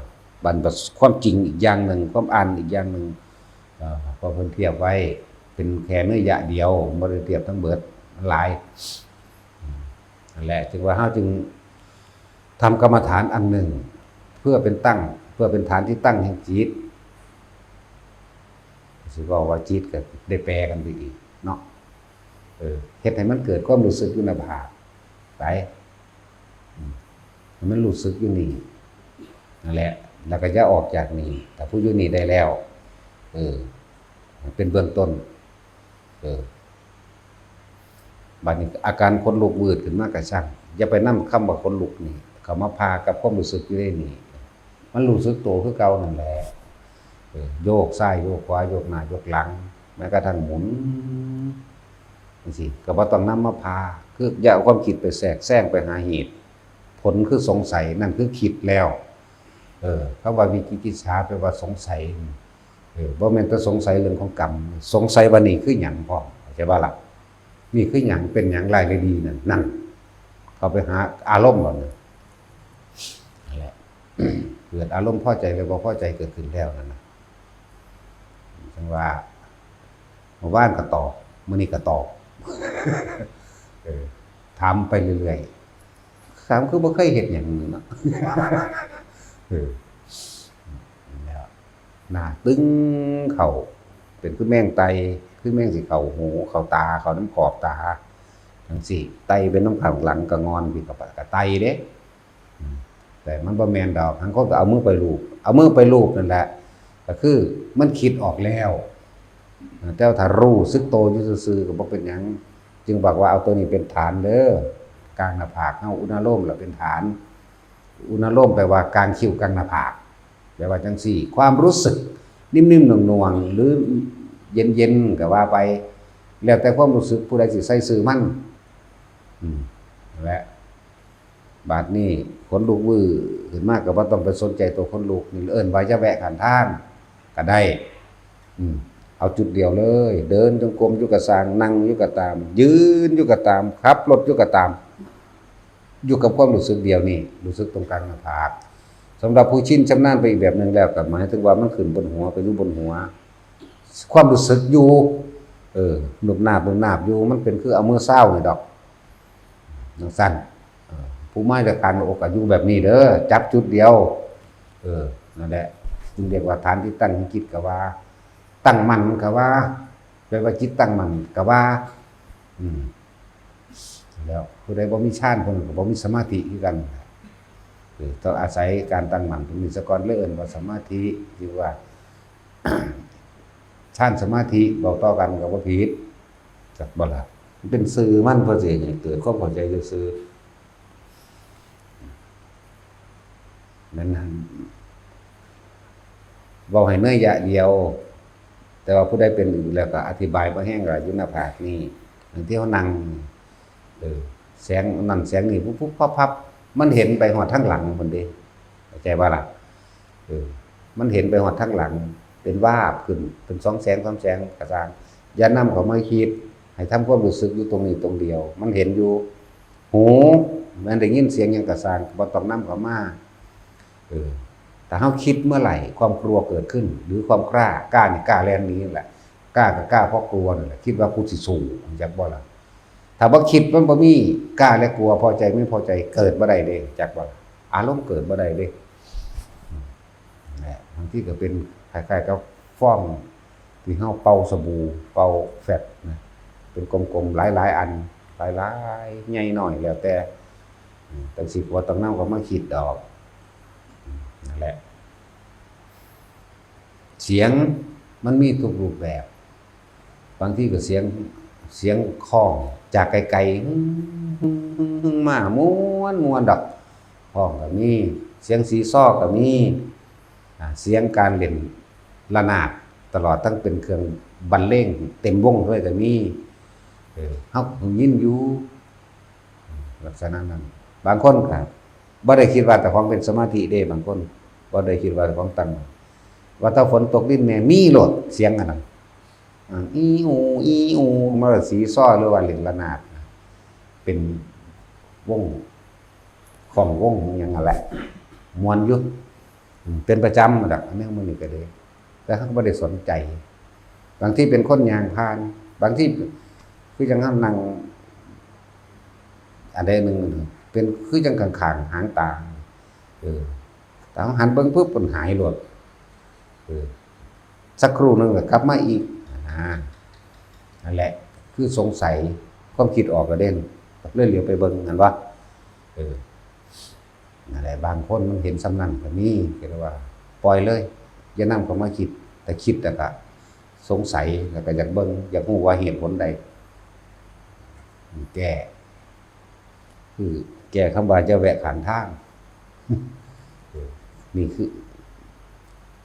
บัดความจริงอีกอย่างนึงความอ่านอีกอย่างนึงพอเพิ่นเทียบไว้เป็นแค่เนื้อยะเดียวบ่ได้เทียบทั้งเบิดหลายนั่นแหละจึงว่าเฮาจึงทำกรรมฐานอันหนึ่งเพื่อเป็นฐานที่ตั้งแห่งจิตสิบอกว่าจิตก็ได้แปลกันไปอีกเนาะเฮ็ดให้มันเกิดความรู้สึกอยู่ในภาพไปให้มันรู้สึกอยู่นี่นั่นแหละแล้วก็จะออกจากนี่แต่ผู้อยู่นี่ได้แล้วเป็นเบื้องต้นบัดนี้อาการขนลุกวืดขึ้นมากก็ช่างอย่าไปนำคำว่าขนลุกนี่เข้ามาพากับความรู้สึกอยู่ได้นี่มันรู้สึกตัวคือเก่านั่นแหละโยกซ้ายโยกขวาโยกหน้าโยกหลังแม้กระทั่งหมุนจังซี่ก็บ่ต้องนำมาพาคืออย่าเอาความคิดไปแทรกแซงไปหาเหตุผลคือสงสัยนั่นคือคิดแล้วคำว่าวิจิกิจฉาแปลว่าสงสัยบ่แม่นแต่สงสัยเรื่องของกรรมสงสัยว่านี่คือหยังพร้อมเข้าใจบ่ล่ะนี่คือหยังเป็นหยังรายละดีนั่นเข้าไปหาอารมณ์บ่นั่นแหละเกิดอารมณ์พอใจหรือบ่พอใจเกิดขึ้นแล้วนั่นน่ะจังว่าเมื่อวานก็ตอบมื้อนี้ก็ตอบถามไปเรื่อยๆถามคือบ่เคยเฮ็ดหยังนี่เนาะแล้วหน้าตึงเข้าเป็นคือแมงไตคือแมงสิเข้าหูเข้าตาเข้าน้ำขอบตาจังซี่ไตเป็นน้ำข้างหลังก็งอนพี่ก็ไตเด้แต่มันบ่แม่นดอกทั้งคนก็เอามือไปลูบนั่นแหละก็คือมันคิดออกแล้วแต่ถ้ารู้สึกโตอยู่ซื่อๆก็บ่เป็นหยังจึงบอกว่าเอาตัวนี้เป็นฐานเด้อกลางหน้าผากเฮาอุณโลมล่ะเป็นฐานอุณโลมแปลว่ากลางคิ้วกลางหน้าผากแปลว่าจังซี่ความรู้สึกนิ่มๆหน่วงๆหรือเย็นๆก็ว่าไปแล้วแต่ความรู้สึกผู้ใดสิใส่ซื่อมันและบาดนี้ขนลุกวื้อขึ้นมากก็บ่ต้องไปสนใจตัวขนลุกนี่เอิ้นว่าจะแวะข้างทางก็ได้เอาจุดเดียวเลยเดินจงกรมอยู่ก็สร้างนั่งอยู่ก็ตามยืนอยู่ก็ตามขับรถอยู่ก็ตาม อยู่กับความรู้สึกเดียวนี่รู้สึกตรงกลางหน้าผากสำหรับผู้ชินชำนาญไปอีกแบบหนึ่งแล้วก็หมายถึงว่ามันขึ้นบนหัวไปอยู่บนหัวความรู้สึกอยู่หนุบหนาบอยู่มันเป็นคือเอามือเศร้านี่ดอกจังซั่นผู้ไม้แต่การอกอยู่แบบนี้เด้อจับจุดเดียวนั่นแหละจึงเรียกว่าฐานที่ตั้งจิตก็ว่าตั้งมั่นก็ว่าแปลว่าจิตตั้งมั่นก็ว่าแล้วผู้ใดบ่มีฌานคนก็บ่มีสมาธิคือกันต้องอาศัยการตั้งมั่นตรงนี้ซะก่อนเลยเอิ้นว่าสมาธิที่ว่า ฌานสมาธิบอกต่อกันก็บ่ผิดจักบ่ล่ะมันเป็นสื่อมันเพื่อสิให้เกิดความเข้าใจซื่อๆนั้นเว้าให้เนื้อยะเดียวแต่ว่าผู้ใดเป็นอื่นแล้วก็อธิบายบ่แห้งก็อยู่หน้าผากนี่บางทีเฮานั่งแสงนั่นแสงนี่ปุ๊บๆพับๆมันเห็นไปฮอดทางหลังพุ่นเด้เข้าใจบ่ล่ะมันเห็นไปฮอดทางหลังเป็นวาบขึ้นเป็น2แสง3แสงกระจางอย่านำเข้ามาคิดให้ทำความรู้สึกอยู่ตรงนี้ตรงเดียวมันเห็นอยู่หูมันได้ยินเสียงหยังกระจางบ่ต้องนำเข้ามาแต่เฮาคิดเมื่อไหร่ความกลัวเกิดขึ้นหรือความกล้านี่กล้าแล่นหนีนั่นแหละกล้าก็กล้าเพราะกลัวนั่นแหละคิดว่ากูสิสู้จักบ่ล่ะถ้าบ่คิดมันบ่มีกล้าและกลัวพอใจไม่พอใจเกิดบ่ได้เด้จักบ่ล่ะอารมณ์เกิดบ่ได้เด้บางทีก็เป็นคล้ายๆกับฟองที่เฮาเป่าสบู่เป่าแฟตนะเป็นกลมๆหลายๆอันหลายๆใหญ่น้อยแล้วแต่สิบ่ต้องนำเข้ามาคิดดอกนั่นแหละเสียงมันมีทุกรูปแบบบางทีก็เสียงคล้องจากไกลๆมาม่วนดอกพ้องก็มีเสียงสีซ้อก็มีเสียงการเล่นระนาดตลอดทั้งเป็นเครื่องบรรเลงเต็มวงด้วยก็มีเฮายินอยู่ลักษณะนั้นบางคนก็บ่ได้คิดว่าแต่ของเป็นสมาธิเด้บางคนบ่ได้คิดว่าของตั้งว่าถ้าฝนตกดินแม่มีโลดเสียงอันนั้นอีอูมาสีซ้อหรือว่าเล่นระนาดเป็นวงของวงหยังนั่นแหละม่วนอยู่เป็นประจำดักอันนี้มันนี่ก็ได้แต่เขาไม่ได้สนใจบางที่เป็นคนยางพานบางที่คือจังนั่งอันใดหนึ่งเป็นคือจังข้างๆหางตาแต่หันเบิ่งปุ๊บมันหายหลดสักครู่นึงก็กลับมาอีกนั่นแหละคือสงสัยความคิดออกกระเด็นเลื่อนเหลียวไปเบิ่งนั่นว่าอะไรบางคนมันเห็นสำนันแบบนี้ก็เลยว่าปล่อยเลยอย่านำเข้ามาคิดแต่คิดแต่ก็สงสัยแล้วก็อยากเบิ่งอยากรู้ว่าเหตุผลใดแก้คือแก้คำว่าจะแวะขานทางนี่คือ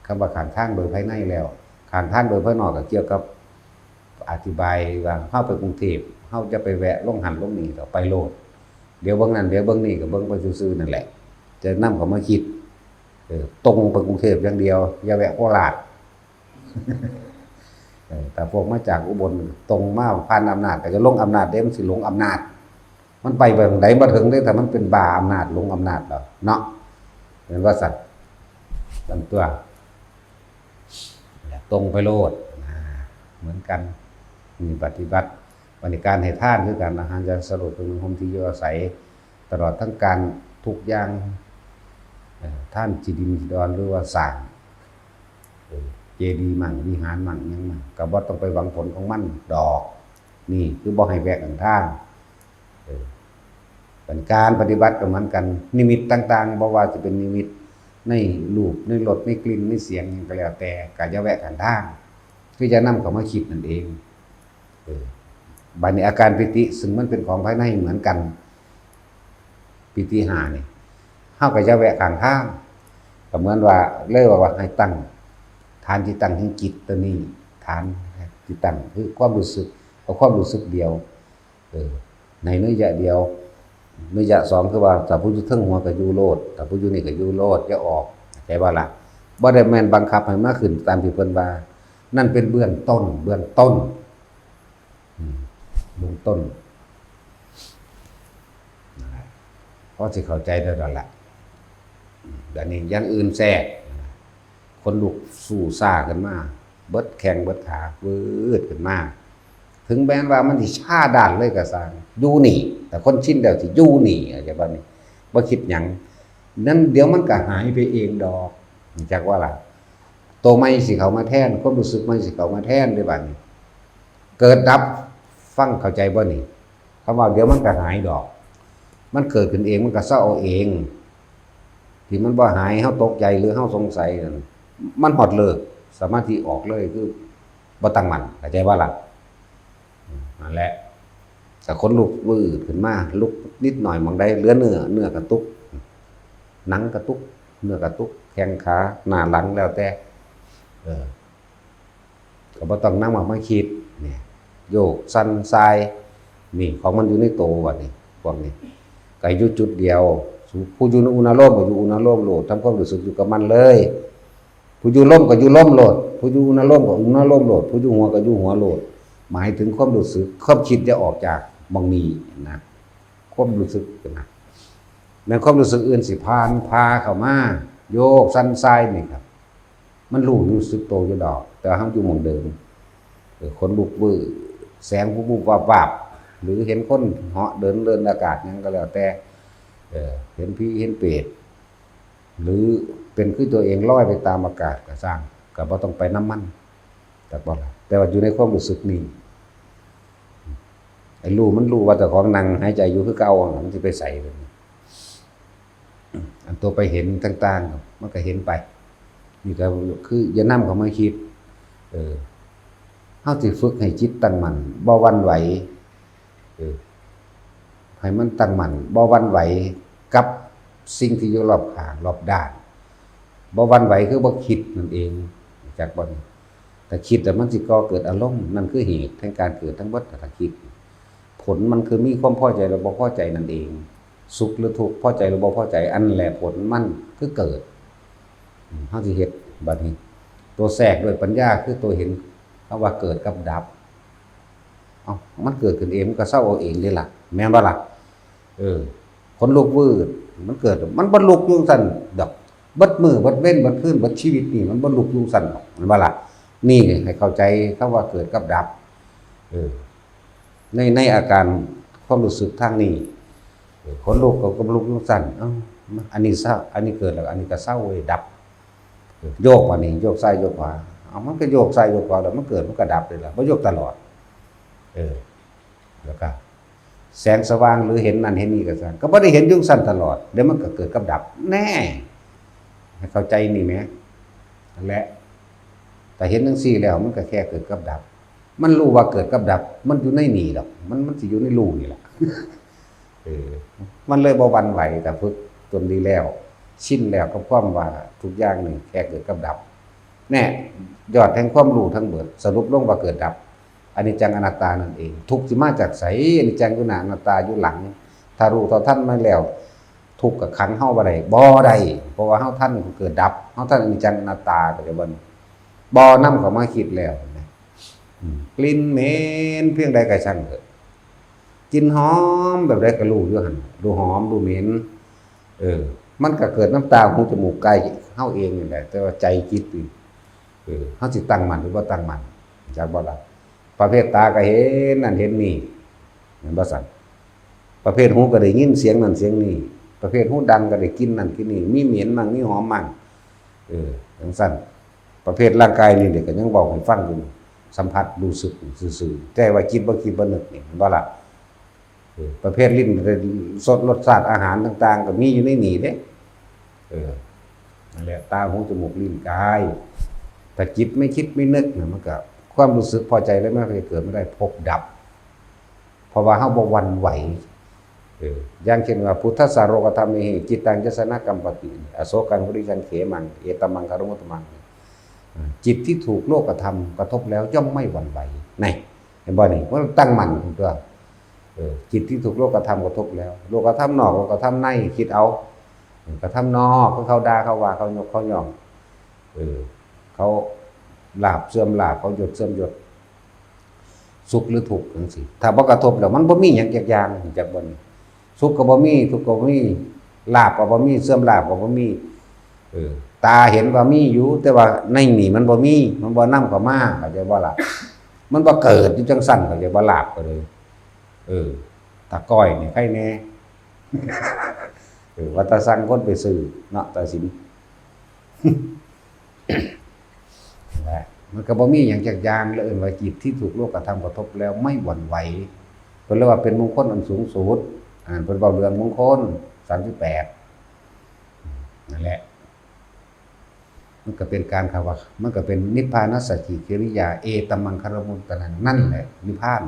คำว่าขานทางโดยภายในแล้วขานทางโดยภายนอกก็เกี่ยวกับอธิบายว่าเฮาไปกรุงเทพเฮาจะไปแวะลงหันลงนี่ต่อไปโลดเดี๋ยวเบิ่งนั่นเดี๋ยวเบิ่งนี่ก็เบิ่งไปซื่อๆนั่นแหละจะนำเข้ามาคิดตรงไปกรุงเทพอย่างเดียวอย่าแวะโคราชแต่พวกมาจากอุบลตรงมาผ่านอำนาจก็จะลงอำนาจเด้มันสิหลงอำนาจมันไปแบบไหนบ่ถึงได้แต่มันเป็นบาอำนาจหลงอำนาจดอกเนาะเห็นว่าสัตว์ตั้งตัวตรงไปโลดเหมือนกันมีปฏิบัติบริการให้ท่านคือการอาหารจะสรุปเป็นหมที่อยู่อาศัยตลอดทั้งการทุกอย่างท่านจิดินจิดอนหรือว่าสร้างเจดีย์มั่งวิหารมั่งยังมั่งก็บ่ต้องไปหวังผลของมันดอกนี่คือบ่ให้แวกข้างทางเป็นการปฏิบัติก็เหมือนกันนิมิตต่างๆบ่ว่าจะเป็นนิมิตในรูปในรสในกลิ่นในเสียงหยังก็แล้วแต่ก็อย่าแวะข้างทางคือจะนำเข้ามาคิดนั่นเองบัดนี้อาการปิติซึ่งมันเป็นของภายในเหมือนกันปิติ5นี่เฮาก็จะแวะข้างทางก็เหมือนว่าเลยว่าให้ตั้งฐานที่ตั้งแห่งจิตตัวนี้ฐานที่ตั้งคือความรู้สึกเอาความรู้สึกเดียวในเนื้อยะเดียวเนื้อยะ2คือว่าถ้าผู้อยู่เทิงหัวก็อยู่โลดถ้าผู้อยู่นี่ก็อยู่โลดอย่าออกเข้าใจบ่ล่ะบ่ได้แม่นบังคับให้มาขึ้นตามที่เพิ่นว่านั่นเป็นเบื้องต้นเบื้องต้นเพราะ อสิเข้าใจได้แล้วล่ะเดี๋ยวนี้อย่างอื่นแทรกคนลุกสู้ซ่าขึ้นมาเบิดแข้งเบิดขาวืดขึ้นมาถึงแม้ว่ามันสิชาด้านเลยก็สร้างอยู่นี่แต่คนชินแล้วสิอยู่นี่อะไรแบบนี้บ่คิดหยังนั่นเดี๋ยวมันก็หายไปเองดอกจักว่าล่ะโตไม่สิเขามาแทนความรู้สึกไม่สิเขามาแทนด้วยบัดนี้เกิดดับฟังเข้าใจบ่นี่คำว่าเดี๋ยวมันก็หายดอกมันเกิดขึ้นเองมันก็เศร้าเอาเองที่มันบ่หายเฮาตกใจหรือเฮาสงสัยนั่นมันหอดเลิกสมาธิออกเลยคือบ่ตั้งมั่นเข้าใจว่าล่ะนั่นแหละแต่คนลุกวืดขึ้นมาลุกนิดหน่อยมองได้เหลือเนื้อกระตุกหนังกระตุกเนื้อกระตุกแข้งขาหน้าหลังแล้วแต่ก็บ่ต้องนำมาคิดเนี่ยโยกสั่นทรายนี่ของมันอยู่ในโตว่ะนี่พวกนี้ก็อยู่จุดเดียวผู้อยู่ในอุณโลมก็อยู่อุณโลมโลดทำความรู้สึกอยู่กับมันเลยผู้อยู่ลมก็อยู่ลมโลดผู้อยู่อุณโลมก็อุณโลมโลดผู้อยู่หัวก็อยู่หัวโลดหมายถึงความรู้สึกความคิดจะออกจากบางนี้นะความรู้สึกนะแม้ความรู้สึกอื่นสิพาเข้ามาโยกสั่นทรายนี่ครับมันรู้สึกโตอยู่ดอกแต่ห้ามอยู่หม่องเดิมคนบุกวื้อแสงบุบวับหรือเห็นคนเหาะเดินอากาศยังก็แล้วแต่เห็นผีเห็นเปรตหรือเป็นคือตัวเองลอยไปตามอากาศก็สร้างก็บ่ต้องไปน้ำมันแต่ว่าอยู่ในความรู้สึกนี้ไอ้มันรู้ว่าแต่ของนั่งหายใจอยู่คือเก่ามันสิไปใส่อันตัวไปเห็นต่างๆมันก็เห็นไปนี่ก็คืออย่านำเข้ามาคิดเฮาสิฝึกให้จิตตั้งมั่นบ่หวั่นไหวให้มันตั้งมั่นบ่หวั่นไหวกับสิ่งที่อยู่รอบข้างรอบด้านบ่หวั่นไหวคือบ่คิดนั่นเองจากบ่แต่คิดแต่มันสิก่อเกิดอารมณ์นั่นคือเหตุแห่งการเกิดทั้งหมดถ้าคิดผลมันคือมีความพอใจหรือบ่พอใจนั่นเองสุขหรือทุกข์พอใจหรือบ่พอใจอันแหละผลมันคือเกิดเฮาสิเฮ็ดบัดนี้ตัวแทรกด้วยปัญญาคือตัวเห็นคำว่าเกิดกับดับมันเกิดขึ้นเองมันก็เศร้าเอาเองนี่ล่ะแม่นบ่ล่ะคนลุกวืดมันเกิดมันบ่ลุกอยู่ซั่นดอกบัดมือบัดเว้นบัดคืนบัดชีวิตนี่มันบ่ลุกอยู่ซั่นดอกแม่นบ่ล่ะนี่ให้เข้าใจคำว่าเกิดกับดับในอาการความรู้สึกทางนี้คนลุกก็ลุกอยู่ซั่นอันนี้เศร้าอันนี้เกิดแล้วอันนี้ก็เศร้าเว้ยดับโยกว่านี่โยกซ้ายโยกขวามันก็โยกซ้ายโยกขวาแล้วมันเกิดมันก็ดับเลยล่ะบ่โยกตลอดแล้วก็แสงสว่างหรือเห็นนั่นเห็นนี่ก็ซั่นก็บ่ได้เห็นอยู่ซั่นตลอดเดี๋ยวมันก็เกิดกับดับแน่ให้เข้าใจนี่แหมนั่นแหละแต่เห็นจังซี่แล้วมันก็แค่เกิดกับดับมันรู้ว่าเกิดกับดับมันอยู่ในนี่ดอกมันสิอยู่ในรูนี่แหละมันเลยบ่หวั่นไหวแต่ฝึกจนดีแล้วชินแล้วกับความว่าทุกอย่างนี่แค่เกิดกับดับแน่ยอดแห่งความรู้ทั้งเบิดสรุปลงว่าเกิดดับอนิจจังอนัตตานั่นเองทุกข์สิมาจากไสอนิจจังอยู่หน้าอนัตตาอยู่หลังถ้ารู้เท่าทันมาแล้วทุกข์กับขังเฮาบ่ได้เพราะว่าเฮาทันเกิดดับเฮาทันอนิจจังอนัตตาก็จะบ่นำเข้ามาคิดแล้วกลิ่นเหม็นเพียงใดก็ช่างเถิดกลิ่นหอมแบบใดก็รู้อยู่หั่นดูหอมดูเหม็นมันก็เกิดน้ำตาหูจมูกกายเฮาเองนี่แหละแต่ว่าใจคิดนี่เฮาสิตั้งมั่นหรือบ่ตั้งมั่นจักบ่ล่ะประเภทตาก็เห็นนั่นเห็นนี่แม่นบ่ซั่นประเภทหูก็ได้ยินเสียงนั่นเสียงนี่ประเภทหูดังก็ได้กินนั่นกินนี่มีเหม็นมั่งมีหอมมั่งจังซั่นประเภทร่างกายนี่เด็กก็ยังบอกให้ฟังอยู่สัมผัสรู้สึกซื่อๆแต่ว่าคิดบ่นึกนี่แม่นบ่ล่ะประเภทลิ้นสดรสชาติอาหารต่างๆก็มีอยู่ในนี่เด้นั่นแหละตาหูจมูกลิ้นกายแต่จิตไม่คิดไม่นึกเนี่ยมันก็ความรู้สึกพอใจแล้วไม่เคยเกิดไม่ได้พบดับเพราะว่าเฮาบ่หวั่นไหวอย่างเช่นว่าพุทธสาโรกธรรมหิจิตตังยสนะกัมปติอโศกังหุริจันเขมังเอตมังคารุมุตมังจิตที่ถูกโลกธรรมกระทบแล้วย่อมไม่หวั่นไหวนี่เห็นบ่นี่ว่าตั้งมั่นตัวจิตที่ถูกโลกธรรมกระทบแล้วโลกธรรมนอกโลกธรรมในคิดเอากระทำนอกเขาด่าเขาว่าเขายกเขาย่องเขาลาภเสื่อมลาภเขายศเสื่อมยศสุขหรือทุกข์จังซี่ถ้าบ่กระทบแล้วมันบ่มีหยังจักอย่างจักบ่นี่ สุขก็บ่มีทุกข์ก็บ่มีลาภก็บ่มีเสื่อมลาภก็บ่มีตาเห็นว่ามีอยู่แต่ว่าในนี่มันบ่มีมันบ่นำเข้ามาเข้าใจบ่ล่ะมันบ่เกิดอยู่จังซั่นเข้าใจบ่ลาภก็เลยตาก้อยนี่ใครแน่ว่าตาสั่งคนไปซื้อเนาะตาสินมันก็บ่มีหยังจักอย่างเลยว่าจิตที่ถูกโลกกระทำกระทบแล้วไม่หวั่นไหวเพิ่นเรียกว่าเป็นมงคลอันสูงสุดเพิ่นเว้าเรื่องมงคล38นั่นแหละมันก็เป็นการว่ามันก็เป็นนิพพานสัจจิกิริยาเอตัมมังคารมุตตะนั่นแหละนิพพาน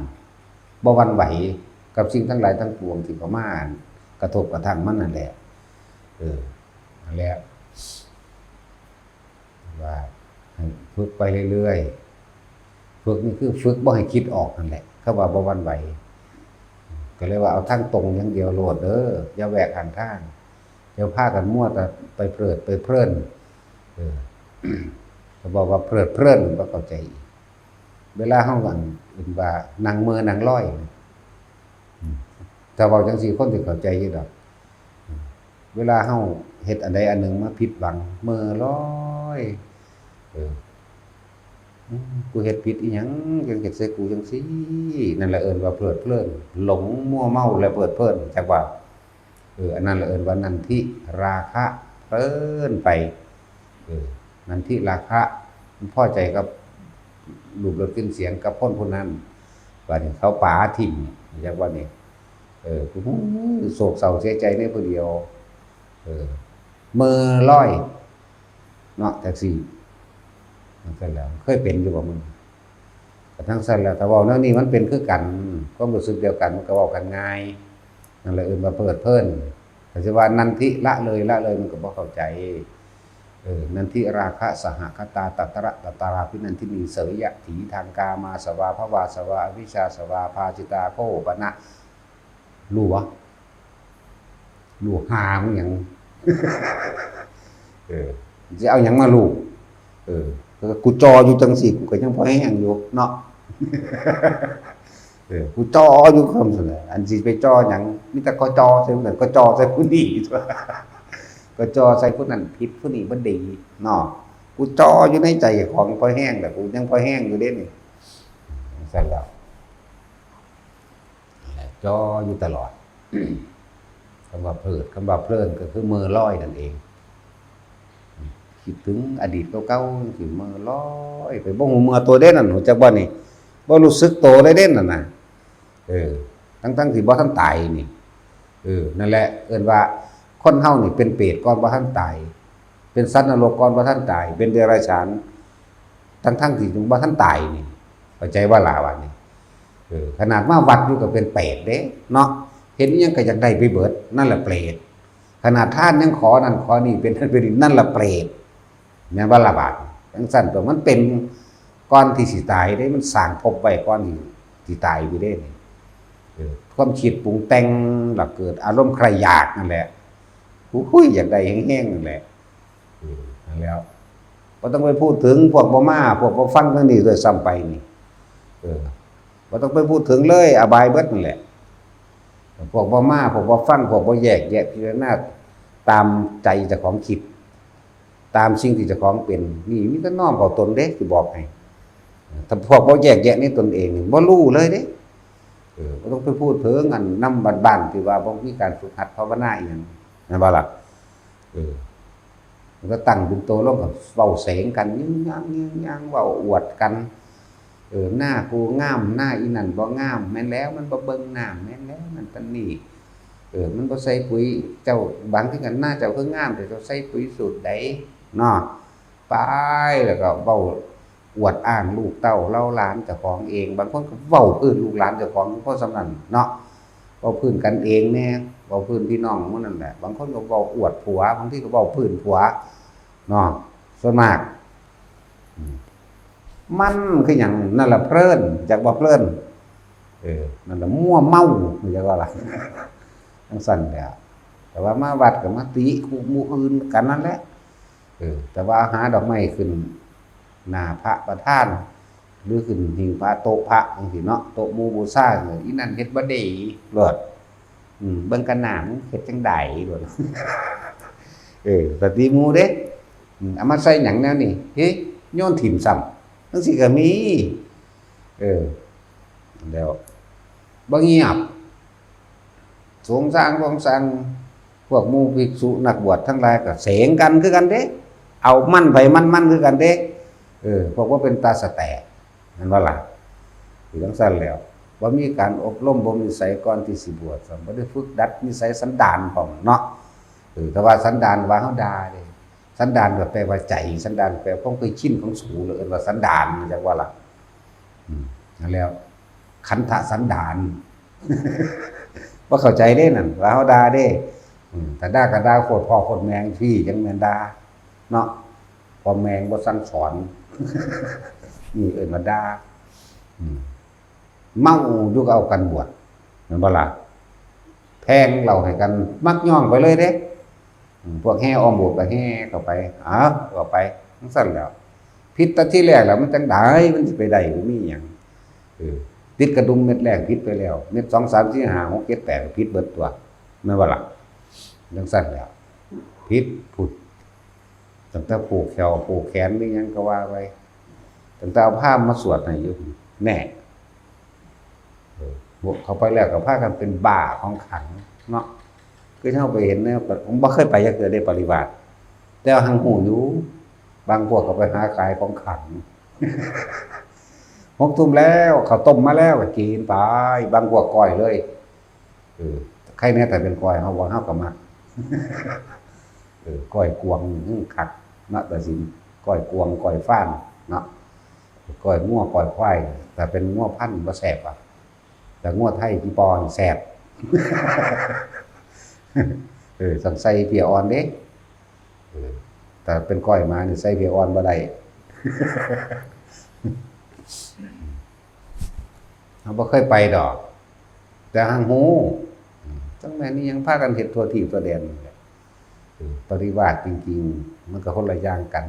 บ่หวั่นไหวกับสิ่งทั้งหลายทั้งปวงที่เข้ามากระทบกระทั่งมันนั่นแหละนั่นแหละว่าให้ฝึกไปเรื่อยๆฝึกนี่คือฝึกบ่ให้คิดออกนั่นแหละเขาว่าบ่หวั่นไหวก็เลยว่าเอาทางตรงอย่างเดียวโลดอย่าแหวกหันทางอย่าพากันมั่วแต่ไปเพลิดไปเพลินเขาบอกว่าเพลิดเพลินบ่เข้าใจเวลาเฮากันอื่นว่านั่งมือนั่งลอยถ้าเว้าจังซี่คนสิเข้าใจอยู่ดอกเวลาเฮาเฮ็ดอันใดอันหนึ่งมาผิดหวังมือลอยกูเฮ็ดผิดอีหยังจังเฮ็ดใส่กูจังซี่นั่นแหละเอิ้นว่าเพลิดเพลินหลงมั่วเมาและเพลิดเพลินจักว่าอันนั้นแหละเอิ้นว่านันทิราคะเพลินไปนันทิราคะมันพอใจกับรูปรสกลิ่นเสียงกับคนผู้นั้นว่านี่เขาป๋าทิ่มจักว่านี่กูโศกเศร้าเสียใจในผู้เดียวมือลอยเนาะแท็กซี่นั่นแหละเคยเป็นอยู่บ่มึงกระทั่งสั่นแล้วถ้าเว้าแนวนี้มันเป็นคือกันความรู้สึกเดียวกันมันก็เว้ากันง่ายนั่นแหละมาเปิดเพิ่นแต่สิว่านันทิละเลยมันก็บ่เข้าใจนันทิราคะสหคตาตัตระตตาราภินันทินีเสยยะถีทางกามาสวาภวาสวาอวิชชาสวาภาจิตาโคปนะรู้วะรู้หามึงหยังสิเอาหยังมารู้กูจออยู่จังสิกูก็ยังพอแห้งอยู่เนาะกูจออยู่คำซั่นแหละอันสิไปจอหยังมีแต่ก็จอใส่ผู้นั้นก็จอใส่ผู้นี้ก็จอใส่ผู้นั้นผิดผู้นี้บ่ดีเนาะกูจออยู่ในใจของพอแห้งแต่กูยังพอแห้งอยู่เด้นี่ซั่นแล้วจออยู่ตลอดคำว่าเพลิดคำว่าเพลินก็คือมือลอยนั่นเองคิดถึงอดีตเก่าๆสิมือลอยไปบ่ฮู้เมื่อตัวเด่นนั่นฮู้จักบ่นี่บ่รู้สึกโตได้เด่นนั่นน่ะทั้งที่บ่ทันตายนี่นั่นแหละเอิ้นว่าคนเฮานี่เป็นเปรตก่อนบ่ทันตายเป็นสัตว์นรกก่อนบ่ทันตายเป็นเดรัจฉานทั้งที่บ่ทันตายนี่เข้าใจว่าล่ะว่านี่ขนาดมาวัดอยู่ก็เป็นเปรตเด้เนาะเห็นยังก็อยากได้ไปเบิดนั่นแหละเปรตขนาดท่านยังขอนั่นขอนี่เป็นนั่นแหละเปรตแม่นว่าละบาดจังซั่นตัวมันเป็นก่อนที่สิตายได้มันสร้างภพไว้ก่อนที่สิตายอยู่เด้นี่ความคิดปรุงแต่งหลักเกิดอารมณ์ใครอยากนั่นแหละอยากได้แห้งๆนั่นแหละนั่นแล้วบ่ต้องไปพูดถึงพวกบ่มาพวกบ่ฟังเรื่องนี้ด้วยซ้ำไปนี่บ่ต้องไปพูดถึงเลยอบายเบิดนั่นแหละพวกบ่มาพวกบ่ฟังพวกบ่แยกแยะพิจารณาตามใจเจ้าของคิดตามสิ่งที่เจ้าของเป็นนี่มีแต่น้อมเข้าตนเด้สิบอกให้ถ้าพวกบ่แยกแยะในตนเองนี่บ่รู้เลยเด้บ่ต้องไปพูดถึงอันนำบ้านๆที่ว่าบ่มีการฝึกหัดภาวนาอีหยังนั่นบ่ล่ะมันก็ตั้งเป็นโตลงก็เว้าเสงกันยิงยังเว้าอวดกันหน้ากูงามหน้าอีนั่นบ่งามแม่นแล้วมันบ่เบิ่งหน้าแม่นแล้วมันปานนี้มันบ่ใส่ปุ๋ยเจ้าบางทีกันหน้าเจ้าคืองามแต่เจ้าใส่ปุ๋ยสูตรใดเนาะไปแล้วก็เว้าอวดอ้างลูกเต้าเล่าหลานเจ้าของเองบางคนก็เว้าพื้นลูกหลานเจ้าของเพราะสำนั้นเนาะเว้าพื้นกันเองแน่เว้าพื้นพี่น้องมื้อนั้นแหละบางคนก็เว้าอวดผัวบางทีก็เว้าพื้นผัวเนาะส่วนมากมันคือหยังนั่นล่ะเพลินจักบ่เพลินนั่นล่ะมั่วเมาจักว่าล่ะจังซั่นแหละแต่ว่ามาวัดก็มาติคู่หมู่อื่นกันนั่นแหละแต่ว่าหาดอกไม้ขึ้นหน้าพระประธานหรือขึ้นหิ้งพระโต๊ะพระจังซี่เนาะโต๊ะหมู่บูชาอีนั่นเฮ็ดบ่ดีเลิศ เบิ่งกันหน้ามันเฮ็ดจังได๋โดด สติหมู่เด้เอามาใส่หยังแนวนี้เฮ้ยโยนถิ่มซ้ำจังซี่ก็มีแล้วบ่เงียบสงสารของสังพวกหมู่ภิกษุนักบวชทั้งหลายก็เสงกันคือกันเด้เอามันไผมันคือกันเด้พวกว่าเป็นตาสแตกนั่นว่าล่ะคือจังซั่นแล้วบ่มีการอบรมบ่มีนิสัยก่อนที่สิบวชซ้ำบ่ได้ฝึกดัดนิสัยสันดานพร้อมเนาะแต่ว่าสันดานว่าเฮาด่าเด้สันดานก็แปลว่าใจสันดานแปลความเคยชินของสูเลยว่าสันดานจังว่าล่ะนั่นแล้วขันธสันดานบ่เข้าใจเด้นั่นว่าเฮาด่าเด้ถ้าด่าก็ด่าโคตรพ่อโคตรแมงพี่จังแม่นด่าเนาะพอแมงบ่สั่งสอนนี่มาด่าเมาอยู่ก็เอากันบวชแม่นบ่ล่ะแพงเราให้กันมักย่องไปเลยเด้พวกแห่อ้อมโบสถ์ก็แห่เข้าไปเข้าไปจังซั่นแล้วผิดแต่ที่แรกแล้วมันจังได๋มันสิไปได้บ่มีหยังติดกระดุมเม็ดแรกผิดไปแล้วเม็ด2 3 4 5 6 7 8ผิดเบิดตัวแม่นบ่ล่ะจังซั่นแล้วผิดพุดตั้งแต่ผูกแขวผูกแขนนี่ยังก็ว่าไปตั้งแต่เอาผ้ามาสวดให้อยู่แน่เขาไปแล้วก็พากันเป็นบ้าของขังเนาะคือเฮาไปเห็นเนี่ยผมบ่เคยไปจักเทื่อได้ปริวาสแต่หังหูอยู่บางพวกก็ไปหาขายของขัง6 ทุ่มแล้วข้าวต้มมาแล้วก็กินไปบางพวกก้อยเลยใครแน่แต่เป็นก้อยเฮาบ่เฮาก็มักก้อยกวงคักเนาะแต่สิก้อยกวงก้อยฟ้านเนาะก้อยงัวก้อยควายแต่เป็นงัวพันธุ์บ่แซ่บอ่ะแต่งัวไทยพี่ปอนแซ่บสั่งใส่เพียอ่อนเด้แต่เป็นก้อยมานี่ใส่เพียอ่อนบ่ได้เฮาบ่เคยไปดอกแต่หังหูจังแม่นี่ยังพากันเฮ็ดทั่วที่ทั่วแดนปริวาสจริงๆมันก็คนละอย่างกัน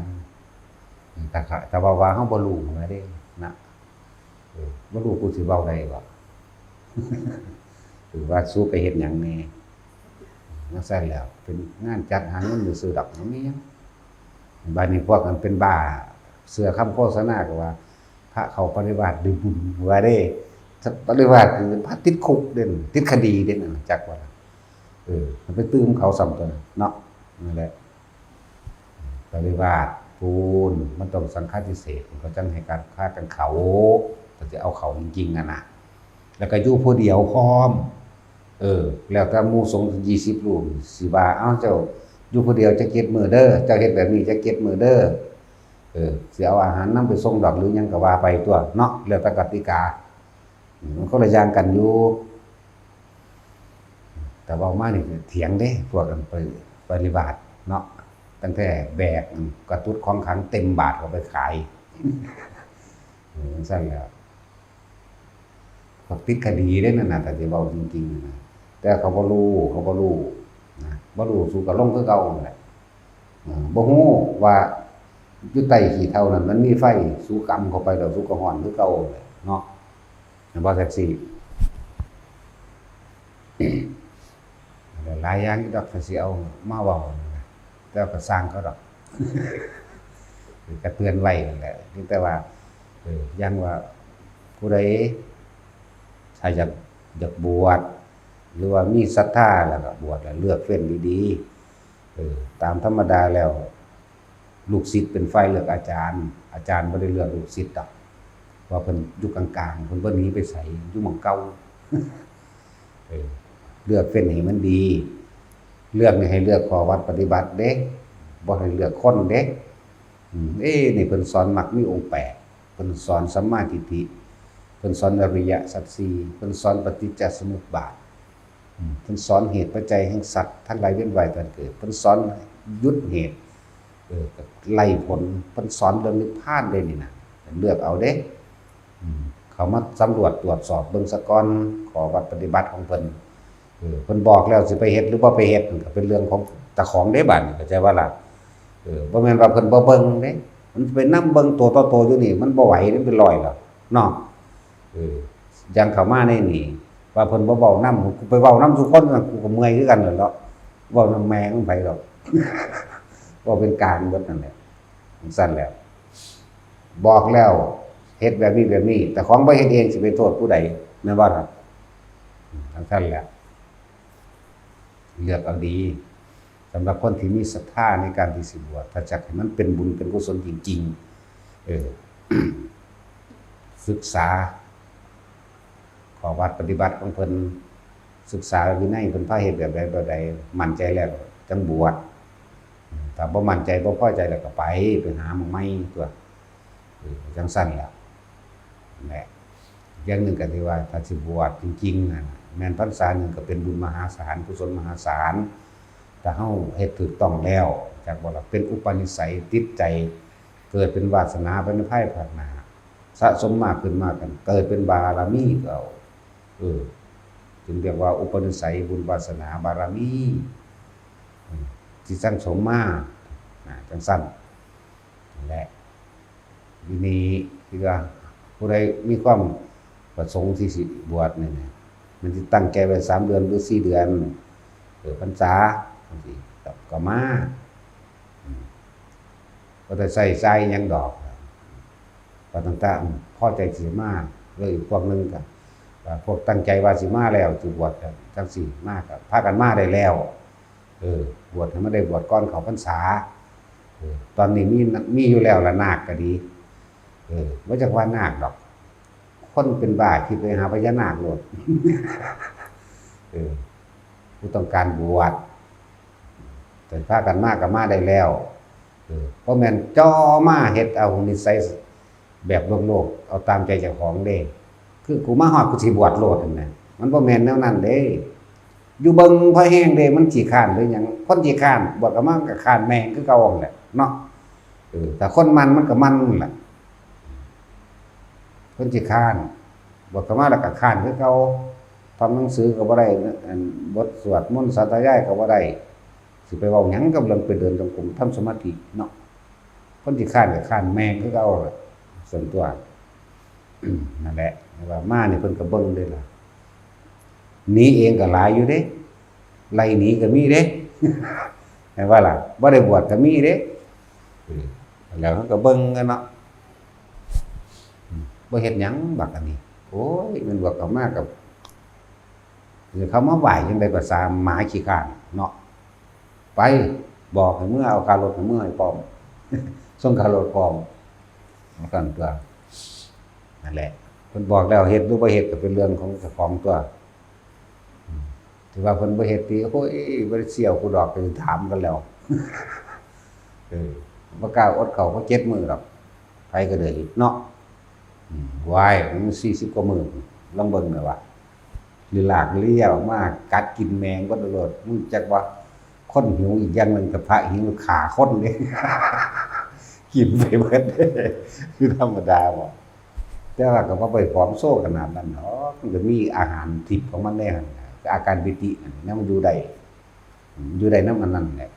แต่ว่าเฮาบ่รู้นะเด้นะบ่รู้กูสิเว้าได้บ่หรือว่าสู้ไปเฮ็ดหยังแน่จังซั่นแล้วเป็นงานจัดหาเงินซื่อๆดอกบ่มีหยังบัดนี้พวกมันเป็นบ้าเสื้อคำโฆษณาก็ว่าพระเขาปริวาสได้บุญว่าเด้ปริวาสคือพระติดคุกเด่นติดคดีเด่นน่ะจักว่ามันไปตื้มเขาซ้ำตัวเนาะนั่นแหละปริวาสปูนมันต้องสังฆาทิเศษเขาจังให้การฆ่ากันเขาถ้าจะเอาเขาจริงๆนะแล้วก็อยู่ผู้เดียวพร้อมแล้วถ้าหมู่สงฆ์20 รูปสิว่าเอ้าเจ้าอยู่ผู้เดียวจะเก็บมื้อเด้อเจ้าเฮ็ดแบบนี้จะเก็บมื้อเด้อสิเอาอาหารนำไปส่งดอกหรือหยังก็ว่าไปตัวเนาะแล้วแต่กติกามันคนละอย่างกันอยู่แต่เว้ามานี่เถียงเด้พวกกันไปปฏิบัติเนาะตั้งแต่แบกกระตุ้ดของขังเต็มบาทก็ไปขายซั่นแหล้วเขาติดคดีได้นั่นน่ะแต่สิเว้าจริงๆนะแต่เขาบ่รู้นะบ่รู้สู้กับลงคือเก่านั่นแหละบ่ฮู้ว่าอยู่ใต้ขี้เถ้านั้นมันมีไฟสู้กรรมเข้าไปแล้วสู้ก็ร้อนคือเก่าเนาะบ่แท็กซี่หลายอย่างดอกสิเอามาเว้าแต่ก็สร้างเขาดอกก็เตือนไว้นั่นแหละแต่ว่ายังว่าผู้ใดถ้าอยากบวชหรือว่ามีศรัทธาแล้วก็บวชแล้วเลือกเฟ้นดีๆตามธรรมดาแล้วลูกศิษย์เป็นฝ่ายเลือกอาจารย์บ่ได้เลือกลูกศิษย์ดอกว่าเพิ่นอยู่กลางๆเพิ่นบ่หนีไปไสอยู่หม้องเก่าเลือกเฟ้นให้มันดีเลือกนี่ให้เลือกข้อวัดปฏิบัติเด้บ่ให้เลือกคนเด้นี่เพิ่นสอนมรรคมีองค์8เพิ่นสอนสัมมาทิฏฐิเพิ่นสอนอริยสัจ4เพิ่นสอนปฏิจจสมุปบาทเพิ่นสอนเหตุปัจจัยแห่งสัตว์ทั้งหลายเวียนว่ายตายเกิดเพิ่นสอนยุดเหตุไล่ผลเพิ่นสอนเรื่องนิพพานได้นี่นะเลือกเอาเด้เขามาสำรวจตรวจสอบเบิ่งซะก่อนขอวัดปฏิบัติของเพิ่นเพิ่นบอกแล้วสิไปเฮ็ดหรือบ่ไปเฮ็ดก็เป็นเรื่องของเจ้าของเด้บัดนี้เข้าใจว่าล่ะบ่แม่นว่าเพิ่นบ่เบิ่งเด้มันไปนำเบิ่งตัวต่อตัวอยู่นี่มันบ่ไหวมันเป็นร้อยแล้วเนาะยังเข้ามาในนี่ ว่าเพิ่นบ่เว้านำกูไปเว้านำทุกคนกูก็เมื่อยคือกันนั่นแหละเว้านำแม่งไผดอกเว้าเป็นกลางเบิดนั่นแหละสั่นแล้วบอกแล้วเฮ็ดแบบนี้แต่ของบ่เฮ็ดเองสิไปโทษผู้ใดแม่นบ่ครับสั่นแหละเลือกเอาดีสำหรับคนที่มีศรัทธาในการที่สิบวชถ้าจักให้มันเป็นบุญเป็นกุศลจริงๆศึกษาขอวัดปฏิบัติของเพิ่นศึกษาวินัยเพิ่นพาเฮ็ดแบบใดมั่นใจแล้วจังบวชถ้าบ่มั่นใจบ่พอใจแล้วก็ไปหาหมู่ใหม่ตัวจังซั่นแหละแหละอย่างหนึ่งก็ที่ว่าถ้าสิบวชจริงๆน่ะแม่นพรรษาหนึ่งก็เป็นบุญมหาศาลกุศลมหาศาลถ้าเฮาเฮ็ดถูกต้องแล้วจากบ่ล่ะเป็นอุปนิสัยติดใจเกิดเป็นวาสนาไปในภายภาคหน้าสะสมมากขึ้นมากกันเกิดเป็นบารมีก็เอาจึงเรียกว่าอุปนิสัยบุญวาสนาบารมีที่สั่งสมมาจังซั่นนั่นแหละทีนี้คือว่าผู้ใดมีความประสงค์ที่สิบวชนี่นะมันสิตั้งใจไว้3 เดือนหรือ4 เดือนพรรษาจังซี่ก็มาก็ได้ใส่ใจหยังดอกก็ต่างๆพอใจสิมาเลยพวกนึงก็พวกตั้งใจว่าสิมาแล้วสิบวชจังซี่มาก็พากันมาได้แล้วบวชให้มันได้บวชก่อนเข้าพรรษาตอนนี้มีอยู่แล้วละนาคก็ดีบ่จักว่านาคดอกคนเป็นบ้าคิดไปหาพญานาคโลดผู้ต้องการบวชแต่พากันมาก็มาได้แล้วเพราะแม่นจ่อมาเฮ็ดเอานิสัยแบบโลกๆเอาตามใจเจ้าของเด้คือกูมาฮอดกูสิบวชโลดนั่นน่ะมันบ่แม่นแนวนั้นเด้อยู่เบิ่งพอแห้งเด้มันขี้คร้านหรือหยังคนขี้คร้านบวชก็มันก็คร้านแม่งคือเก่านั่นแหละเนาะแต่คนมันก็มันนั่นแหละคนขี้คร้านบวชก็มาแล้วก็คร้านคือเก่าทำหนังสือก็บ่ได้บทสวดมนต์สาธยายก็บ่ได้สิไปเว้าหยังกับเรื่องไปเดินจงกรมทำสมาธิเนาะคนขี้คร้านก็คร้านแม่งคือเก่าส่วนตัวนั่นแหละว่ามานี่เพิ่นก็เบิ่งเด้ล่ะหนีเองก็หลายอยู่เด้ไล่หนีก็มีเด้แม่นว่าล่ะบ่ได้บวชก็มีเด้แล้วเขาก็เบิ่งกันเนาะบ่เฮ็ดหยังบักอันนี้โอ้ยมันบวชเข้ามากับเขามาไหว้จังได๋ภาษาหมาขี้คร้านเนาะไปบอกให้เมื่อเอาค่ารถให้เมื่อให้พร้อมส่งค่ารถพร้อมมันกันตัวนั่นแหละเพิ่นบอกแล้วเฮ็ดหรือบ่เฮ็ดก็เป็นเรื่องของเจ้าของตัวที่ว่าเพิ่นบ่เฮ็ดติโอ้ยบ่ได้เสี่ยวกูดอกไปถามกันแล้วบ่กล้าอดข้าวเพราะ7 มื้อดอกไผก็ได้เนาะวายมัน40 กว่ามื้อลองเบิ่งหน่อยว่าหรือลากเลี้ยวมากัดกินแมงบ่ตลอดมึงจักว่าคนหิวอีกอย่างนึงกับพระหิวขาคนนี่กินไปเบิดคือธรรมดาบ่แต่ว่าก็บ่ไปพร้อมโซ่ขนาดนั้นเนาะมันก็มีอาหารทิพย์ของมันแน่อาการปิตินั่นมันอยู่ได้นำอันนั้นแหละ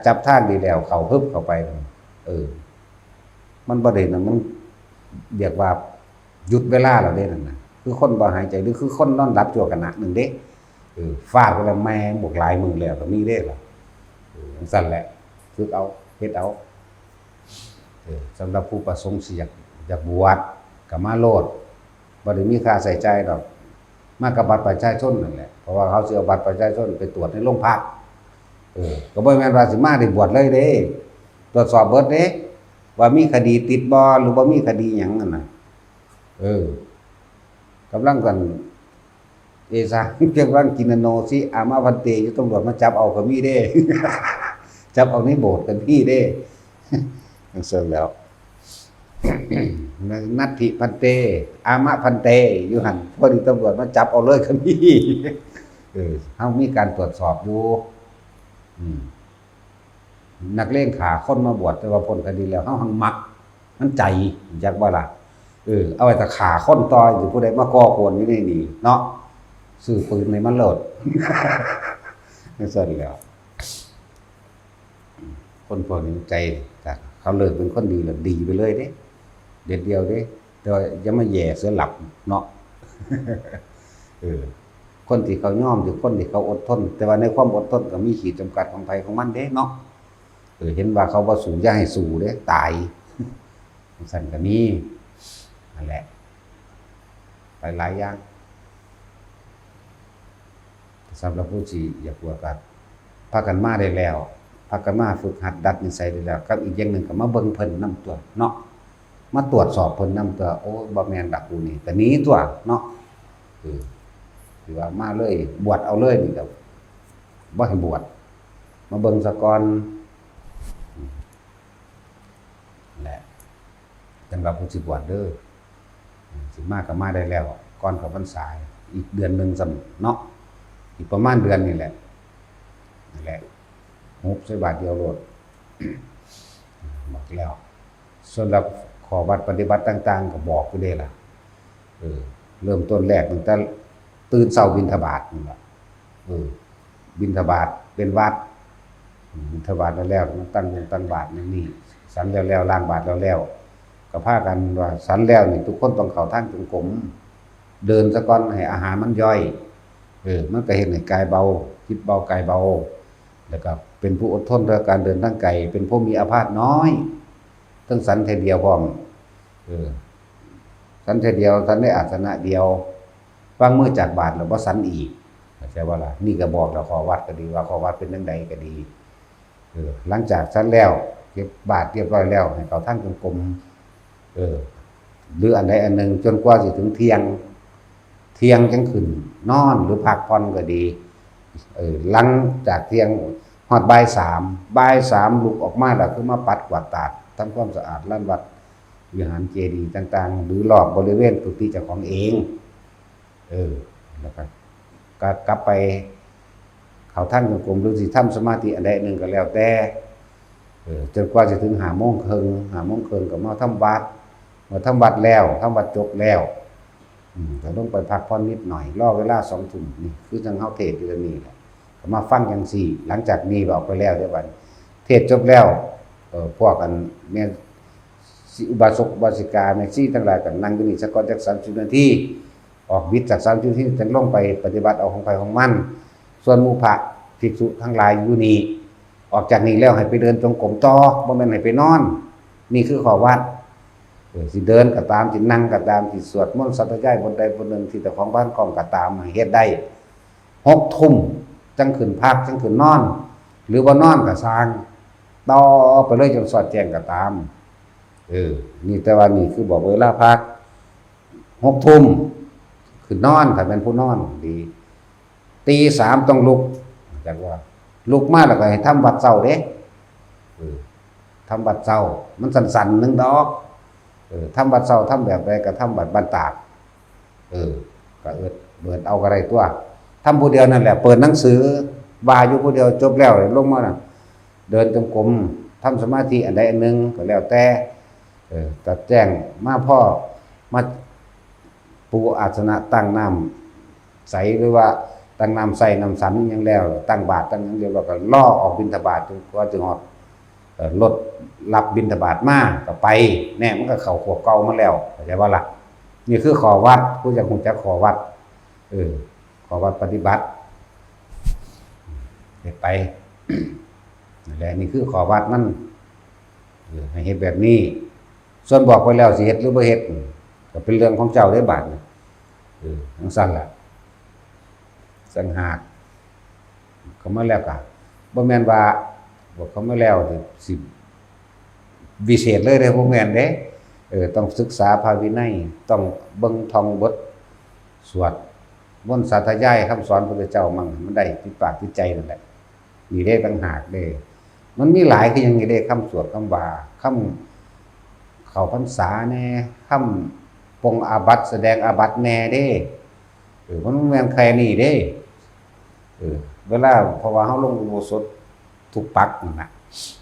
จับทางดีแล้วเข้าฮึบเข้าไปมันบ่ได้นั่นมันเรียกว่าหยุดเวลาแล้วเด้นั่นน่ะคือคนบ่หายใจหรือคือคนนอนหลับชั่วขณะนึงเด้ฟาดไปแล้วแม่บวกหลายมือแล้วก็มีเด้ล่ะจังซั่นแหละฝึกเอาเฮ็ดเอาสำหรับผู้ประสงค์สิอยากบวชก็มาโลดบ่ได้มีค่าใช้จ่ายดอกมากับบัตรประชาชนนั่นแหละเพราะว่าเขาสิเอาบัตรประชาชนไปตรวจในโรงพักก็บ่แม่นว่าสิมาได้บวชเลยเด้ตรวจสอบเบิดเด้ว่ามีคดีติดบ่หรือบ่มีคดีหยังนั่นน่ะกำลังกันเอซาเกี่ยวกับกินโนสิอามาพันเตอยู่ตำรวจมาจับเอาก็มีเด้ จับเอาในโบสถ์กันพี่เด้จังซั่นแล้ว นัตถิพันเตอามะพันเตอยู่หั่นพอดีตำรวจมาจับเอาเลยก็มีเฮามีการตรวจสอบอยู่นักเลงขาคนมาบวชแต่ว่าพ้นคดีแล้วเฮาหังมักมันใจจักบ่ล่ะเอาไว้แต่ขาคนต่ออยู่ผู้ใดมาก่อกวนอยู่นี่เนาะซื้อปืนในมันโหลดนั่นซั่นแล้วคนพวกนี้ใจจากเขาเลิกเป็นคนดีแล้วดีไปเลยเด้เด็ดเดียวเด้แต่ว่าอย่ามาแย่เสือหลับเนาะ เออคนที่เขายอมหรือคนที่เขาอดทนแต่ว่าในความอดทนก็มีขีดจำกัดของไผของมันเด้เนาะเห็นว่าเขาบ่สู้อย่าให้สู้เด้ตายสั่นก็มีนั่นแหละหลายอย่างสำหรับผู้ที่อยากบวชก็พากันมาได้แล้วพากันมาฝึกหัดดัดนิสัยได้แล้วกับอีกอย่างหนึ่งก็มาเบิ่งเพิ่นนำตัวเนาะมาตรวจสอบเพิ่นนำตัวโอ้บ่แม่นดักกูนี่ก็หนีตัวเนาะคือว่ามาเลยบวชเอาเลยนี่ก็บ่ให้บวชมาเบิ่งซะก่อนแหละจังว่าผู้สิบวชเด้อสิมาก็มาได้แล้วก่อนเข้าพรรษาอีกเดือนนึงซ้ำเนาะอีกประมาณเดือนนี่แหละนั่นแหละงบใส่บาทเดียวโลดบอกแล้วส่วนรับขอวัดปฏิบัติต่างๆก็บอกอยู่เด้ล่ะเริ่มต้นแรกตั้งแต่ตื่นเช้าบิณฑบาตนี่ล่ะบิณฑบาตเป็นวัดบิณฑบาตแล้วตั้งบาตรนี่สันแล้วล้างบาตรแล้วก็พากันว่าสันแล้วนี่ทุกคนต้องเข้าทางจงกรมเดินซะก่อนให้อาหารมันย่อยมันก็เฮ็ดให้กายเบาจิตเบากายเบาแล้วก็เป็นผู้อดทนต่อการเดินทางไกลเป็นผู้มีอาพาธน้อยทั้งสันเทเดียวพร้อมสันเทเดียวสันได้อาสนะเดียววางมือจากบาทแล้วบ่สันอีกเข้าใจว่าล่ะนี่ก็บอกแล้วขอวัดก็ดีว่าขอวัดเป็นจังไดก็ดีหลังจากสันแล้วเก็บบาทเรียบร้อยแล้วให้เขาทั้งจงกรมหรืออันใดอันหนึ่งจนกว่าสิถึงเที่ยงจังขึ้นนอนหรือพักผ่อนก็ดีหลังจากเที่ยงฮอดบ่ายสามลุกออกมาแล้วคือมาปัดกวาดตาดทำความสะอาดลานวัดวิหารเจดีย์ต่างๆหรือรอบบริเวณกุฏิเจ้าของเองแล้วก็กลับไปเข้าท่านจงกรมหรือสิทำสมาธิอันใดหนึ่งก็แล้วแต่จนกว่าจะถึง5 โมงครึ่งก็มาทำวัดเมื่อทำวัดแล้วทำวัดจบแล้วก็ต้องไปพักผ่อนนิดหน่อยรอเวลา20:00นนี่คือจังเฮาเทศน์อยู่นี่แหละก็มาฟังจังซี่หลังจากนี้ออกไปแล้วเด้อบัดเทศน์จบแล้วพวกกันแม่อุบาสกอุบาสิกาแม่ชีทั้งหลายก็นั่งอยู่นี่สักก่อนจัก30 นาทีออกบิดจาก30 นาทีจังลงไปปฏิบัติเอาของใครของมันส่วนหมู่พระภิกษุทั้งหลายอยู่นี่ออกจากนี้แล้วให้ไปเดินจงกรมต่อบ่แม่นให้ไปนอนนี่คือข้อวัดสิเดินก็ตามสินั่งก็ตามสิสวดมนต์สัตยายบทใดบทหนึ่งที่เจ้าของบ้านกองก็ตามเฮ็ดได้6 ทุ่มจังขึ้นพักจังขึ้นนอนหรือบ่นอนก็สร้างต่อไปเลยจนสอดแจ้งก็ตามนี่แต่ว่านี่คือบอกเวลาพัก6 ทุ่มขึ้นนอนถ้าเป็นผู้นอนดีตี3ต้องลุกจักว่าลุกมาแล้วก็ให้ทำวัดเช้าเด้ทำวัดเช้ามันสั้นๆ1 ดอกทำวัดเช้าทำแบบใดก็ทำวัดบ้านตากก็เปิดเอาก็ได้ตัวทำผู้เดียวนั่นแหละเปิดหนังสือบาอยู่ผู้เดียวจบแล้วลงมาน่ะเดินจงกรมทำสมาธิอันใดอันหนึ่งก็แล้วแต่ตัดแจ้งมาพ่อมาปูอาสนะตั้งน้ำใสหรือว่าตั้งน้ำใส่น้ำสันยังแล้วตั้งบาตรตั้งยังเดียวก็ล่อออกบิณฑบาตจนกว่าจะหอดรถรับบิณฑบาตมาก็ไปแน่มันก็เข้าขวบเก่ามาแล้วเข้าใจว่าล่ะนี่คือขอวัดผู้จะคงจะขอวัดขอวัดปฏิบัติไปนั่นแหละนี่คือขอวัดมันให้เฮ็ดแบบนี้ส่วนบอกไปแล้วสิเฮ็ดหรือบ่เฮ็ดก็เป็นเรื่องของเจ้าได้บาดทั้งสั้นล่ะสังหากเขามาแล้วก็บ่แม่นว่าบอกเขามาแล้วสิวิเศษเลยเด้บ่แม่นเด้ต้องศึกษาพระวินัยต้องเบิ่งท่องบทสวดมนต์สาธยายคำสอนพระพุทธเจ้ามั่งมันได้ติดปากติดใจนั่นแหละนี่เด้ต่างหากเด้มันมีหลายคือยังนี่เด้คำสวดคำว่าคำเข้าพรรษาแน่คำปรงอาบัติแสดงอาบัติแน่เด้มันแม่นใครนี่เด้เวลาเพราะว่าเฮาลงอุโบสถทุกปักนั่นน่ะ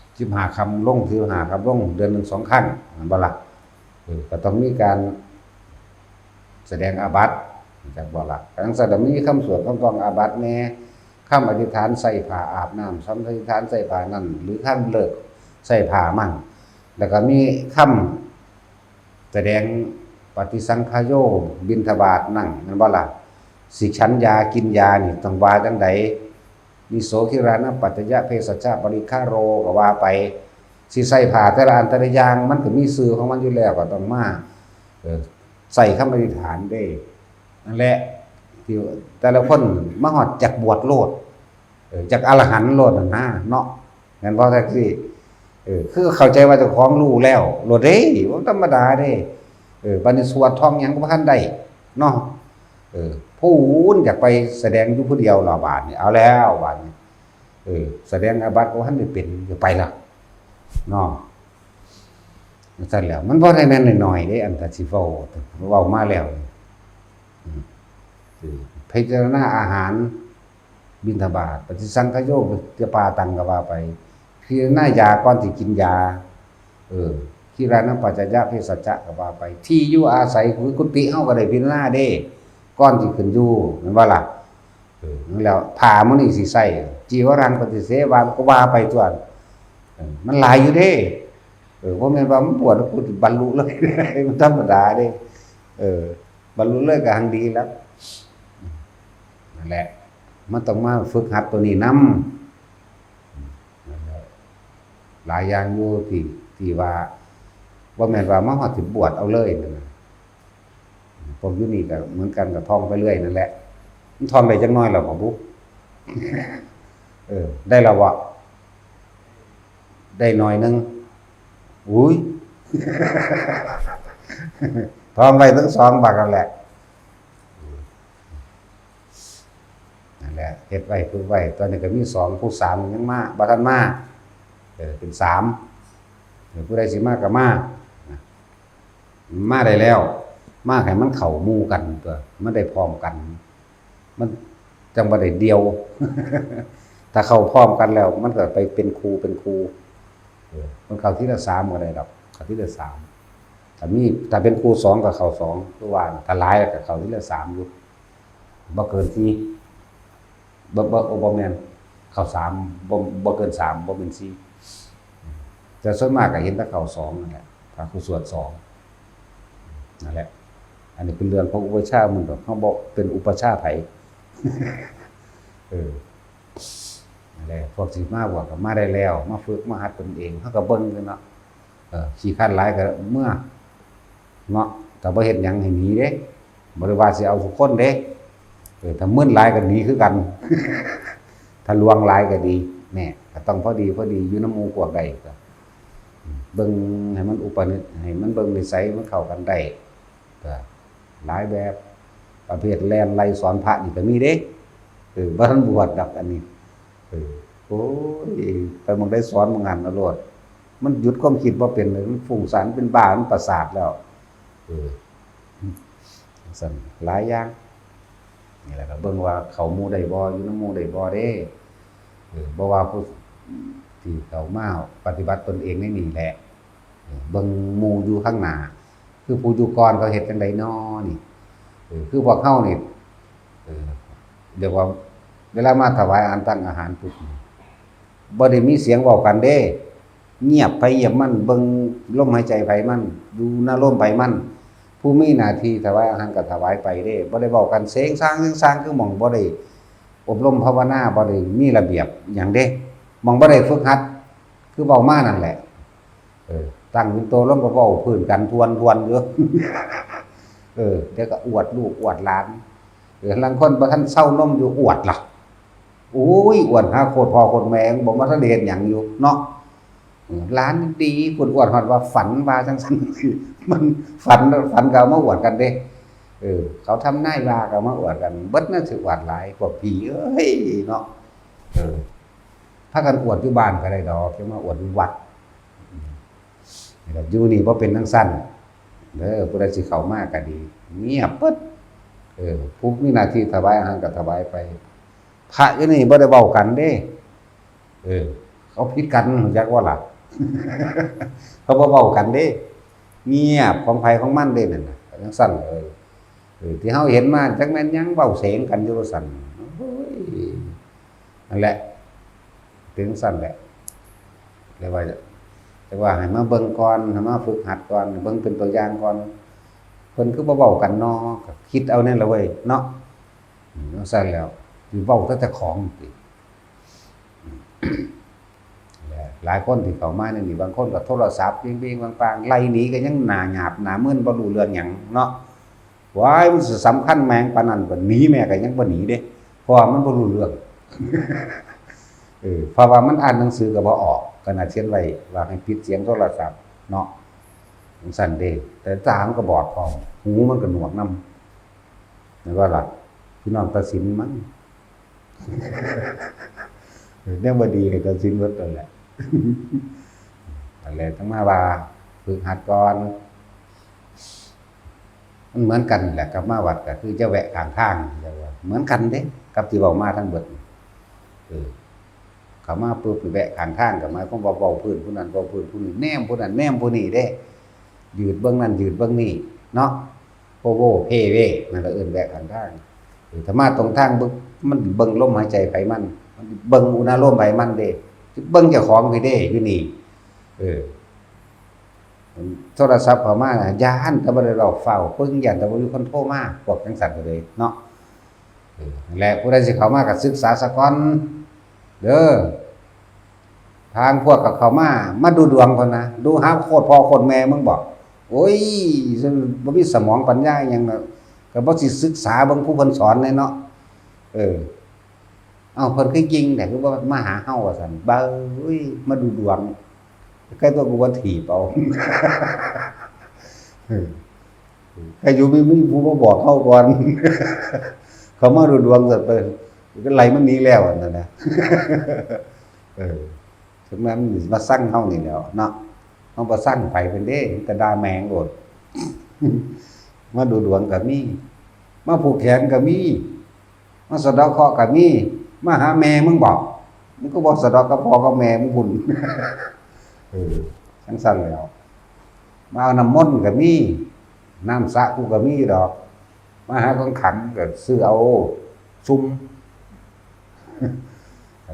15 ค่ำลง15 ค่ำลงเดือนหนึ่ง2 ครั้งนั่นบ่ล่ะก็ต้องมีการแสดงอาบัติจักบ่ล่ะทั้งสะมีคำสวดคำต้องอาบัติแน่คำอธิษฐานใส่ผ้าอาบน้ำซ้ำอธิษฐานใส่ผ้านั่นหรือคำเลิกใส่ผ้ามั่นแล้วก็มีคำแสดงปฏิสังขโยบิณฑบาตนั่งนั่นบ่ล่ะ สิฉันยากินยานี่ต้องว่าจังไดนิโสคิรานะปัจจยะเภสัชชะปริฆาโรก็ว่าไปสิใส่ผ้าแต่ละอันแต่ละอย่างมันก็มีชื่อของมันอยู่แล้วก็ต้องมาใส่คำอธิษฐานได้นั่นแหละที่แต่ละคนมาฮอดจักบวชโลดจักอรหันต์โลดนั่นนะเนาะงั้นบ่แท็กซี่คือเข้าใจว่าเจ้าของรู้แล้วโลดเด้บ่ธรรมดาเด้บัดนี้สวดท่องหยังก็บ่ทันได้เนาะผู้อื่นอยากไปแสดงอยู่ผู้เดียวล่ะบาดนี้เอาแล้วบาดนี้แสดงอาบัติก็บ่ทันได้เป็นจะไปล่ะเนาะซั่นแล้วมันบ่ได้แม่นน้อยๆเด้อันถ้าสิเว้ามาแล้วพิจารณาอาหารบิณฑบาตปฏิสังขโยเตปาตังก็ว่าไปพิจารณายาก่อนสิกินยาคิรานะปัจจยะเภสัชชะก็ว่าไปที่อยู่อาศัยคือกุฏิเฮาก็ได้พิจารณาเด้ก่อนสิขึ้นอยู่แม่นบ่ล่ะนั่นแล้วผ้ามื้อนี้สิใส่จีวรังปฏิเสวาก็ว่าไปตัวมันหลายอยู่เด้บ่แม่นว่ามันปวดแล้วกูบรรลุเลยมันธรรมดาเด้บรรลุเลยก็หังดีแล้วนั่นแหละมันต้องมาฝึกหัดตัวนี้นำหลายอย่างอยู่ที่ว่าบ่แม่นว่ามาฮอดสิบวชเอาเลยนั่นน่ะผมอยู่นี่ก็เหมือนกันกับท่องไปเรื่อยนั่นแหละมันท่องได้จักหน่อยแล้วบ่บุ๊ได้แล้วบ่ได้หน่อยนึงอุ้ยท่องไปทั้ง2บักนั่นแหละนั่นแหละเฮ็ดไว้ฝึกไว้ตอนนี้ก็มี2ผู้3ยังมาบ่ทันมาเป็น3ผู้ใดสิมาก็มาได้แล้วมาให้มันเข้าหมู่กันตัวมันได้พร้อมกันมันจังบ่ได้เดียวถ้าเข้าพร้อมกันแล้วมันก็ไปเป็นครูมันเข้าทีละ3ก็ได้ดอกเข้าทีละ3ถ้าเป็นครู2ก็เข้า2คือว่าถ้าหลายก็เข้าทีละ3อยู่บ่เกิน4บ่แม่นเข้า3บ่เกิน3บ่เป็น4แต่ส่วนมากก็เห็นแต่เข้า2นั่นแหละถ้าครูสวด2นั่นแหละอันนี้เป็นเรื่องของอุปชามึงดอกเฮาบ่เป็นอุปชาไผนั่นแหละพวกสิมาบวชก็มาได้แล้วมาฝึกมาหัดตนเองเฮาก็เบิ่งกันเนาะขี้คร้านหลายก็เมื่อเนาะถ้าบ่เฮ็ดหยังให้หนีเด้บ่ได้ว่าสิเอาทุกคนเด้ถ้ามึนหลายก็หนีคือกันถ้าลวงหลายก็ดีแม่ก็ต้องพอดีอยู่นำหมู่พวกใดก็เบิ่งให้มันอุปนิสัยให้มันเบิ่งนิสัยมันเข้ากันได้ก็หลายแบบประเภทแล่นไล่สอนพระนี่ก็มีเด้บ่ทันบวชดอกอันนี้โอ้ยไปมองได้สอนมองหันเอาโลดมันหยุดความคิดบ่เป็นเลยมันฟุ้งซ่านเป็นบ้ามันประสาทแล้วสั่นหลายอย่างนี่แหละก็เบิ่งว่าเขาหมู่ได้บ่อยู่นำหมู่ได้บ่เด้บ่ว่าผู้ที่เขามาปฏิบัติตนเองในนี่แหละเบิ่งหมู่อยู่ข้างหน้าคือผู้อยู่ก่อนเขาเฮ็ดจังไดน้อนี่คือพวกเฮานี่เรียกว่าเวลามาถวายอาหารตั้งอาหารปุ๊บบ่ได้มีเสียงเว้ากันเด้เงียบไปเงียบมันเบิ่งลมหายใจไผมันดูหน้าลมไผมันผู้มีหน้าที่ถวายอาหารก็ถวายไปเด้บ่ได้เว้ากันเสียงสร้างคือหม่องบ่ได้อบรมภาวนาบ่ได้มีระเบียบหยังเด้หม่องบ่ได้ฝึกหัดคือเว้ามานั่นแหละตั้งเป็นโตลงก็เว้าพื้นกันทวนอยู่เดี๋ยวก็อวดลูกอวดหลานลางคนบ่ทันเซานมอยู่อวดล่ะโอ้ยอวดหาโคตรพ่อโคตรแม่บ่มาทันได้เฮ็ดหยังอยู่เนาะหลานดีพูดอวดฮอดว่าฝันว่าจังซั่นมันฝันก็เอามาอวดกันเด้เขาทำนายว่าก็มาอวดกันเบิดน่ะสิอวดหลายกว่าผีเอ้ยเนาะพากันอวดอยู่บ้านก็ได้ดอกจะมาอวดอยู่วัดนี่ล่ะอยู่นี่บ่เป็นจังซั่นผู้ใดสิเข้ามาก็ดีเงียบปึ๊ดผู้มีหน้าที่ถวายอาหารก็ถวายไปพระอยู่นี่บ่ได้เว้ากันเด้เขาผิดกันรู้จักว่าล่ะ เขาบ่เว้ากันเด้เงียบของไผของมันเด้นั่นน่ะจังซั่นเลยที่เฮาเห็นมาจักแม่นหยังเว้าเสียงกันอยู่ซั่นโอ้ยนั่นแหละถึงซั่นแหละเรียกว่าแต่ว่าให้มาเบิ่งก่อนให้มาฝึกหัดก่อนเบิ่งเป็นตัวอย่างก่อนเพิ่นคือบ่เว้ากันเนาะก็คิดเอาแน่ล่ะเว้ยเนาะ แล้วสั่นแล้วคือเว้าแต่ของสิหลายคนที่เข้ามาในนี่บางคนก็โทรศัพท์บิ่งๆบางๆไล่หนีก็ยังหน้าหยาบหน้ามึนบ่รู้เรื่องหยังเนาะว้ายมันสิสำคัญแมงปานนั้นบ่หนีแม่ก็ยังบ่หนีเด้เพราะว่ามันบ่รู้เรื่องเพราะว่ามันอ่านหนังสือก็บ่ออกก็น่าเขียนไว้ว่าให้ปิดเสียงโทรศัพท์เนาะจังซั่นเด้แต่ตามันก็บอดพร้อมหูมันก็หนวกนำแล้วก็ล่ะพี่น้องตัดสินมั้งแนวบ่ดีให้ตัดสินเบิดนั่นแหละนั่นแหละทั้งมาว่าฝึกหัดก่อนมันเหมือนกันแหละกับมาวัดก็คือจะแวะข้างทางเหมือนกันเด้กับที่เว้ามาทั้งเบิดเขามาปุ๊บไปแวะข้างทางก็หมายความว่าเว้าพื้นผู้นั้นเว้าพื้นผู้นี้แนมผู้นั้นแนมผู้นี้เด้ยืดเบิ่งนั้นยืดเบิ่งนี้เนาะโพโวเพเวนั่นก็เอิ้นแวะข้างทางถ้ามาตรงทางบึกมันเบิ่งลมหายใจไผมันเบิ่งอุณหภูมิไผมันเด้เบิ่งเจ้าของพี่เด้อยู่นี่โทรศัพท์เข้ามาน่ะย้านแต่บ่ได้รอเฝ้าปึ้งย้านแต่บ่มีคนโทรมาพวกจังซั่นก็เลยเนาะนั่นแหละผู้ใดสิเข้ามาก็ศึกษาซะก่อนเด้อทางพวกก็เข้ามาดูดวงพุ่นนะดูหาโคตรพ่อโคตรแม่มึงบอกโอ้ยบ่มีสมองปัญญาหยังก็บ่สิศึกษาเบิ่งผู้เพิ่นสอนแน่เนาะเอ้าเพิ่นคือจริงแต่คือว่ามาหาเฮาว่าซั่นบ่อุ้ยมาดูดวงใครตัวกูว่าถีบเอาใครอยู่มีผู้มาบอกเฮาก่อนเขามาดูดวงเสร็จไปก็ไหลมันหนีแล้วนั่นน่ะถึงนั้นมาสั่งเฮานี่แล้วเนาะเฮาบ่สั่งไปเพิ่นเด้ก็ด่าแมงโลดมาดูดวงก็มีมาผูกแขนก็มีมาสะเดาะเคราะห์ก็มีมาหาแม่มึงบอกมึงก็บ่สะเดาะกับพ่อกับแม่มึงพุ่นจังซั่นแล้วมาเอาน้ำมนต์ก็มีน้ำสระกูก็มีดอกมาหาของขังก็ซื้อเอาซุ่ม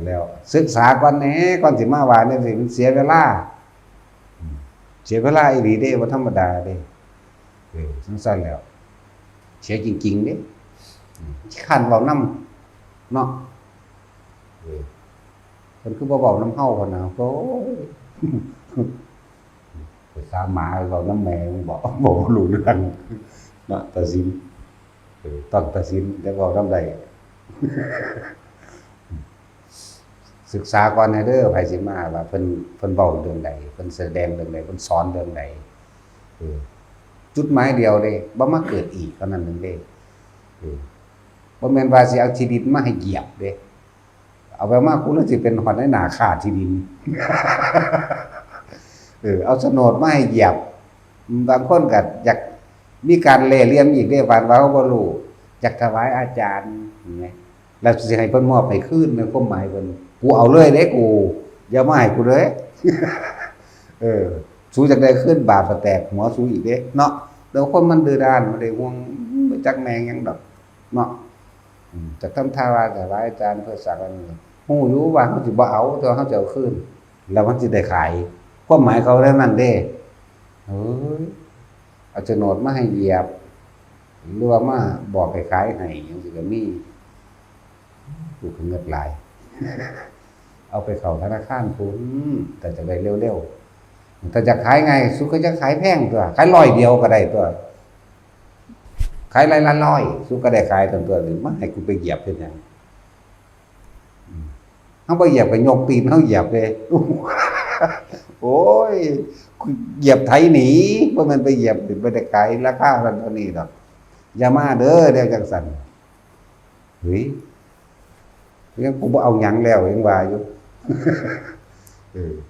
แล้วศึกษาก่อนแหน่ก่อนสิมาว่าเนี่ยสิมันเสียเวลาอีหลีเด้บ่ธรรมดาเด้จังซั่นแล้วเสียจริงๆเด้คันเว้านำเนาะเพิ่นคือบ่เว้านำเฮาพุ่นน่ะโอ้ยไปตามหมาเว้านำแม่มึงบอกบ่รู้เรื่องเนาะตัดสินต้องตัดสินแล้วเว้านำได้ศึกษาก่อนให้เด้อไผสิมาว่าเพิ่นเว้าเรื่องใดเพิ่นแสดงเรื่องใดเพิ่นสอนเรื่องใดจุดหมายเดียวเด้บ่มาเกิดอีกเท่านั้นนึงเด้บ่แม่นว่าสิเอาที่ดินมาให้เหยียบเด้เอาไปมากูเลยสิเป็นหอดในหน้าค่าที่ดินเอาโฉนดมาให้เหยียบบางคนก็อยากมีการเล่เลี่ยมอีกเด้ปานว่าเขาบ่รู้อยากถวายอาจารย์ไงแล้วสิให้เพิ่นมอบให้คืนในความหมายเพิ่นกูเอาเลยเด้กูอย่ามาให้กูเลยสู้จักได้คืนบาปแตกหัวสู้อีกเด้เนาะแล้วคนมันดื้อด้านบ่ได้ห่วงบ่จักแมงหยังดอกเนาะจะทำท่าว่าถวายอาจารย์เพื่อสักอันนี้ฮู้อยู่ว่าเฮาสิบ่เอาแต่เฮาจะเอาคืนแล้วมันสิได้ขายความหมายเขาเท่านั้นเด้เฮ้ยเอาโฉนดมาให้เหยียบหรือว่ามาบอกให้ขายให้จังซี่ก็มีกูก็เงิดหลายเอาไปเข้าธนาคารพุ่นแต่จะได้เร็วๆแต่จะขายไงสุก็จะขายแพงตัวขาย100เดียวก็ได้ตัวขายละ100สุก็ได้ขายตัวหรือมาให้กูไปเหยียบเฮ็ดหยังเฮาบ่เหยียบก็ยกตีนเฮาเหยียบเลยโอ้ยเหยียบไถหนีบ่แม่นไปเหยียบบ่ได้ขายราคาเท่านี้ดอกอย่ามาเด้อเดี๋ยวจังซั่นเฮ้ยยังกูบ่เอาหยังแล้วยังว่าอยู่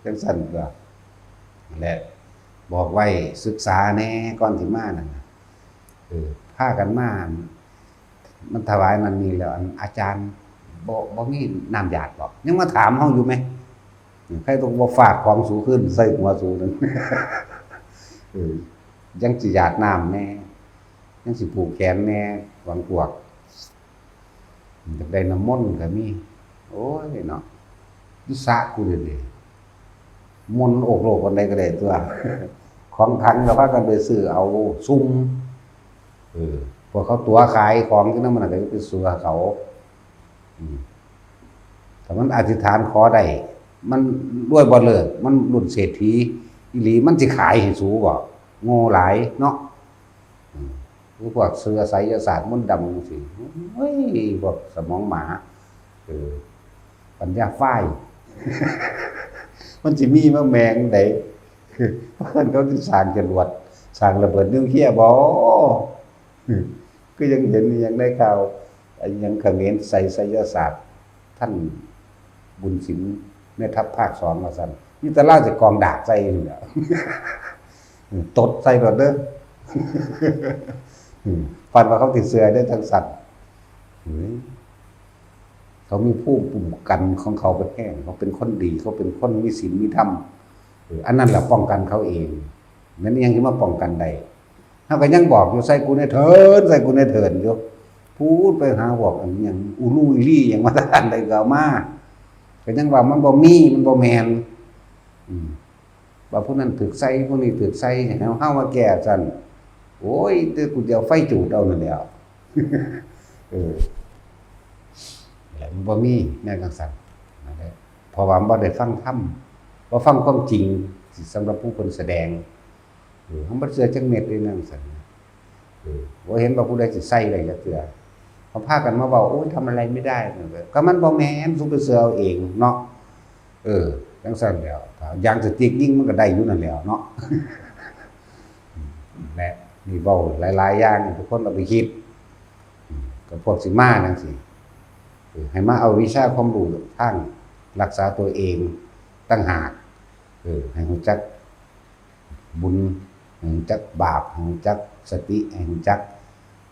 จังซั่นก็แหละบอกไว้ศึกษาแน่ก่อนสิมานั่นพากันมามันถวายมันมีแล้วอาจารย์บ่มีน้ำหยาดบอกยังมาถามเฮาอยู่ไหมใครต้องบ่ฝากของสูงขึ้นใส่หัวสูงนั่นยังสิหยาดน้ำแน่ยังสิผูกแขนแน่หวังพวกจะได้น้ำมนต์ก็มีโอ้ยเนาะยุสะกูเลยมนต์อกโลกคนใดก็ได้ตัวของขังก็พากันไปซื้อเอาซุ่มพ วกเขาตัวขายของที่นั่นมันก็ไปสัวเขาแต่มันอธิษฐานขอได้มันด้วยบ่เลิกมันรุ่นเศรษฐีอีหลีมันสิขายให้สูบ่โง่หลายเนาะพวกเสือไสยศาสตร์มนต์ดำจังซี่เฮ้ยพวกสมองหมาปัญญาฝ้าย มันสิมีมาแมงใดเพิ่นเขาสิสร้างจรวดสร้างระเบิดนิวเคลียร์บ่ก็ยังเห็นยังได้ข่าวยังเขมรใส่ไสยศาสตร์ท่านบุญสินแม่ทัพภาค2ว่าซั่นมีแต่ลาวสิกองดาบใส่อยู่แล้ว ตดใส่รถเด้อ ฟันว่าเขาติดเสือได้ทั้งสัตว์เขามีผู้ปุ่มกันของเขาเป็นแห้งเขาเป็นคนดีเขาเป็นคนมีศีลมีธรรมอันนั้นแหละป้องกันเขาเองนั่นยังที่มาป้องกันได้เขาก็ยังบอกอยู่ใส่กูในเถินใส่กูในเถินอยู่พูดไปหาบอกอันยังอูลู่อีลี่อย่างมาตรฐานใดเก่ามาก็ยังว่ามันบ่มีมันบ่แมนว่าพวกนั้นถึกใส่พวกนี้ถึกใส่เฮามาแก้ซั่นโอ้ยแต่กูจะไฟจูดเอานั่นแหละแล้วมันบ่มีแนวจังซั่นนั่นแหละเพราะว่าบ่ได้ฟังธรรมบ่ฟังความจริงสำหรับผู้เพิ่นแสดงเฮาบ่เชื่อจังเม็ดเลยนั่นซั่นบ่เห็นว่าผู้ใดสิใส่ได้จักเทื่อเขาพากันมาเว้าโอ้ยทำอะไรไม่ได้ก็มันบ่แม่นสุไปเชื่อเอาเองเนาะจังซั่นแล้วยางสติ๊กยิงมันก็ได้อยู่นั่นแหล้วเนาะและนี่เว้าหลายๆอย่างทุกคนเอาไปคิดกับพวกสิมาจังซี่ให้มาเอาวิชาความรู้ทางรักษาตัวเองตั้งหากให้รู้จักบุญให้รู้จักบาปให้รู้จักสติให้รู้จัก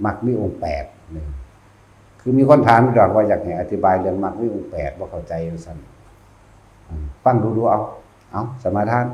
มรรคมีองค์8นี่คือมีคนถามอยู่ว่าอยากให้อธิบายเรื่องมรรคมีองค์8บ่เข้าใจว่าซั่นฟังดูเอาสมาทาน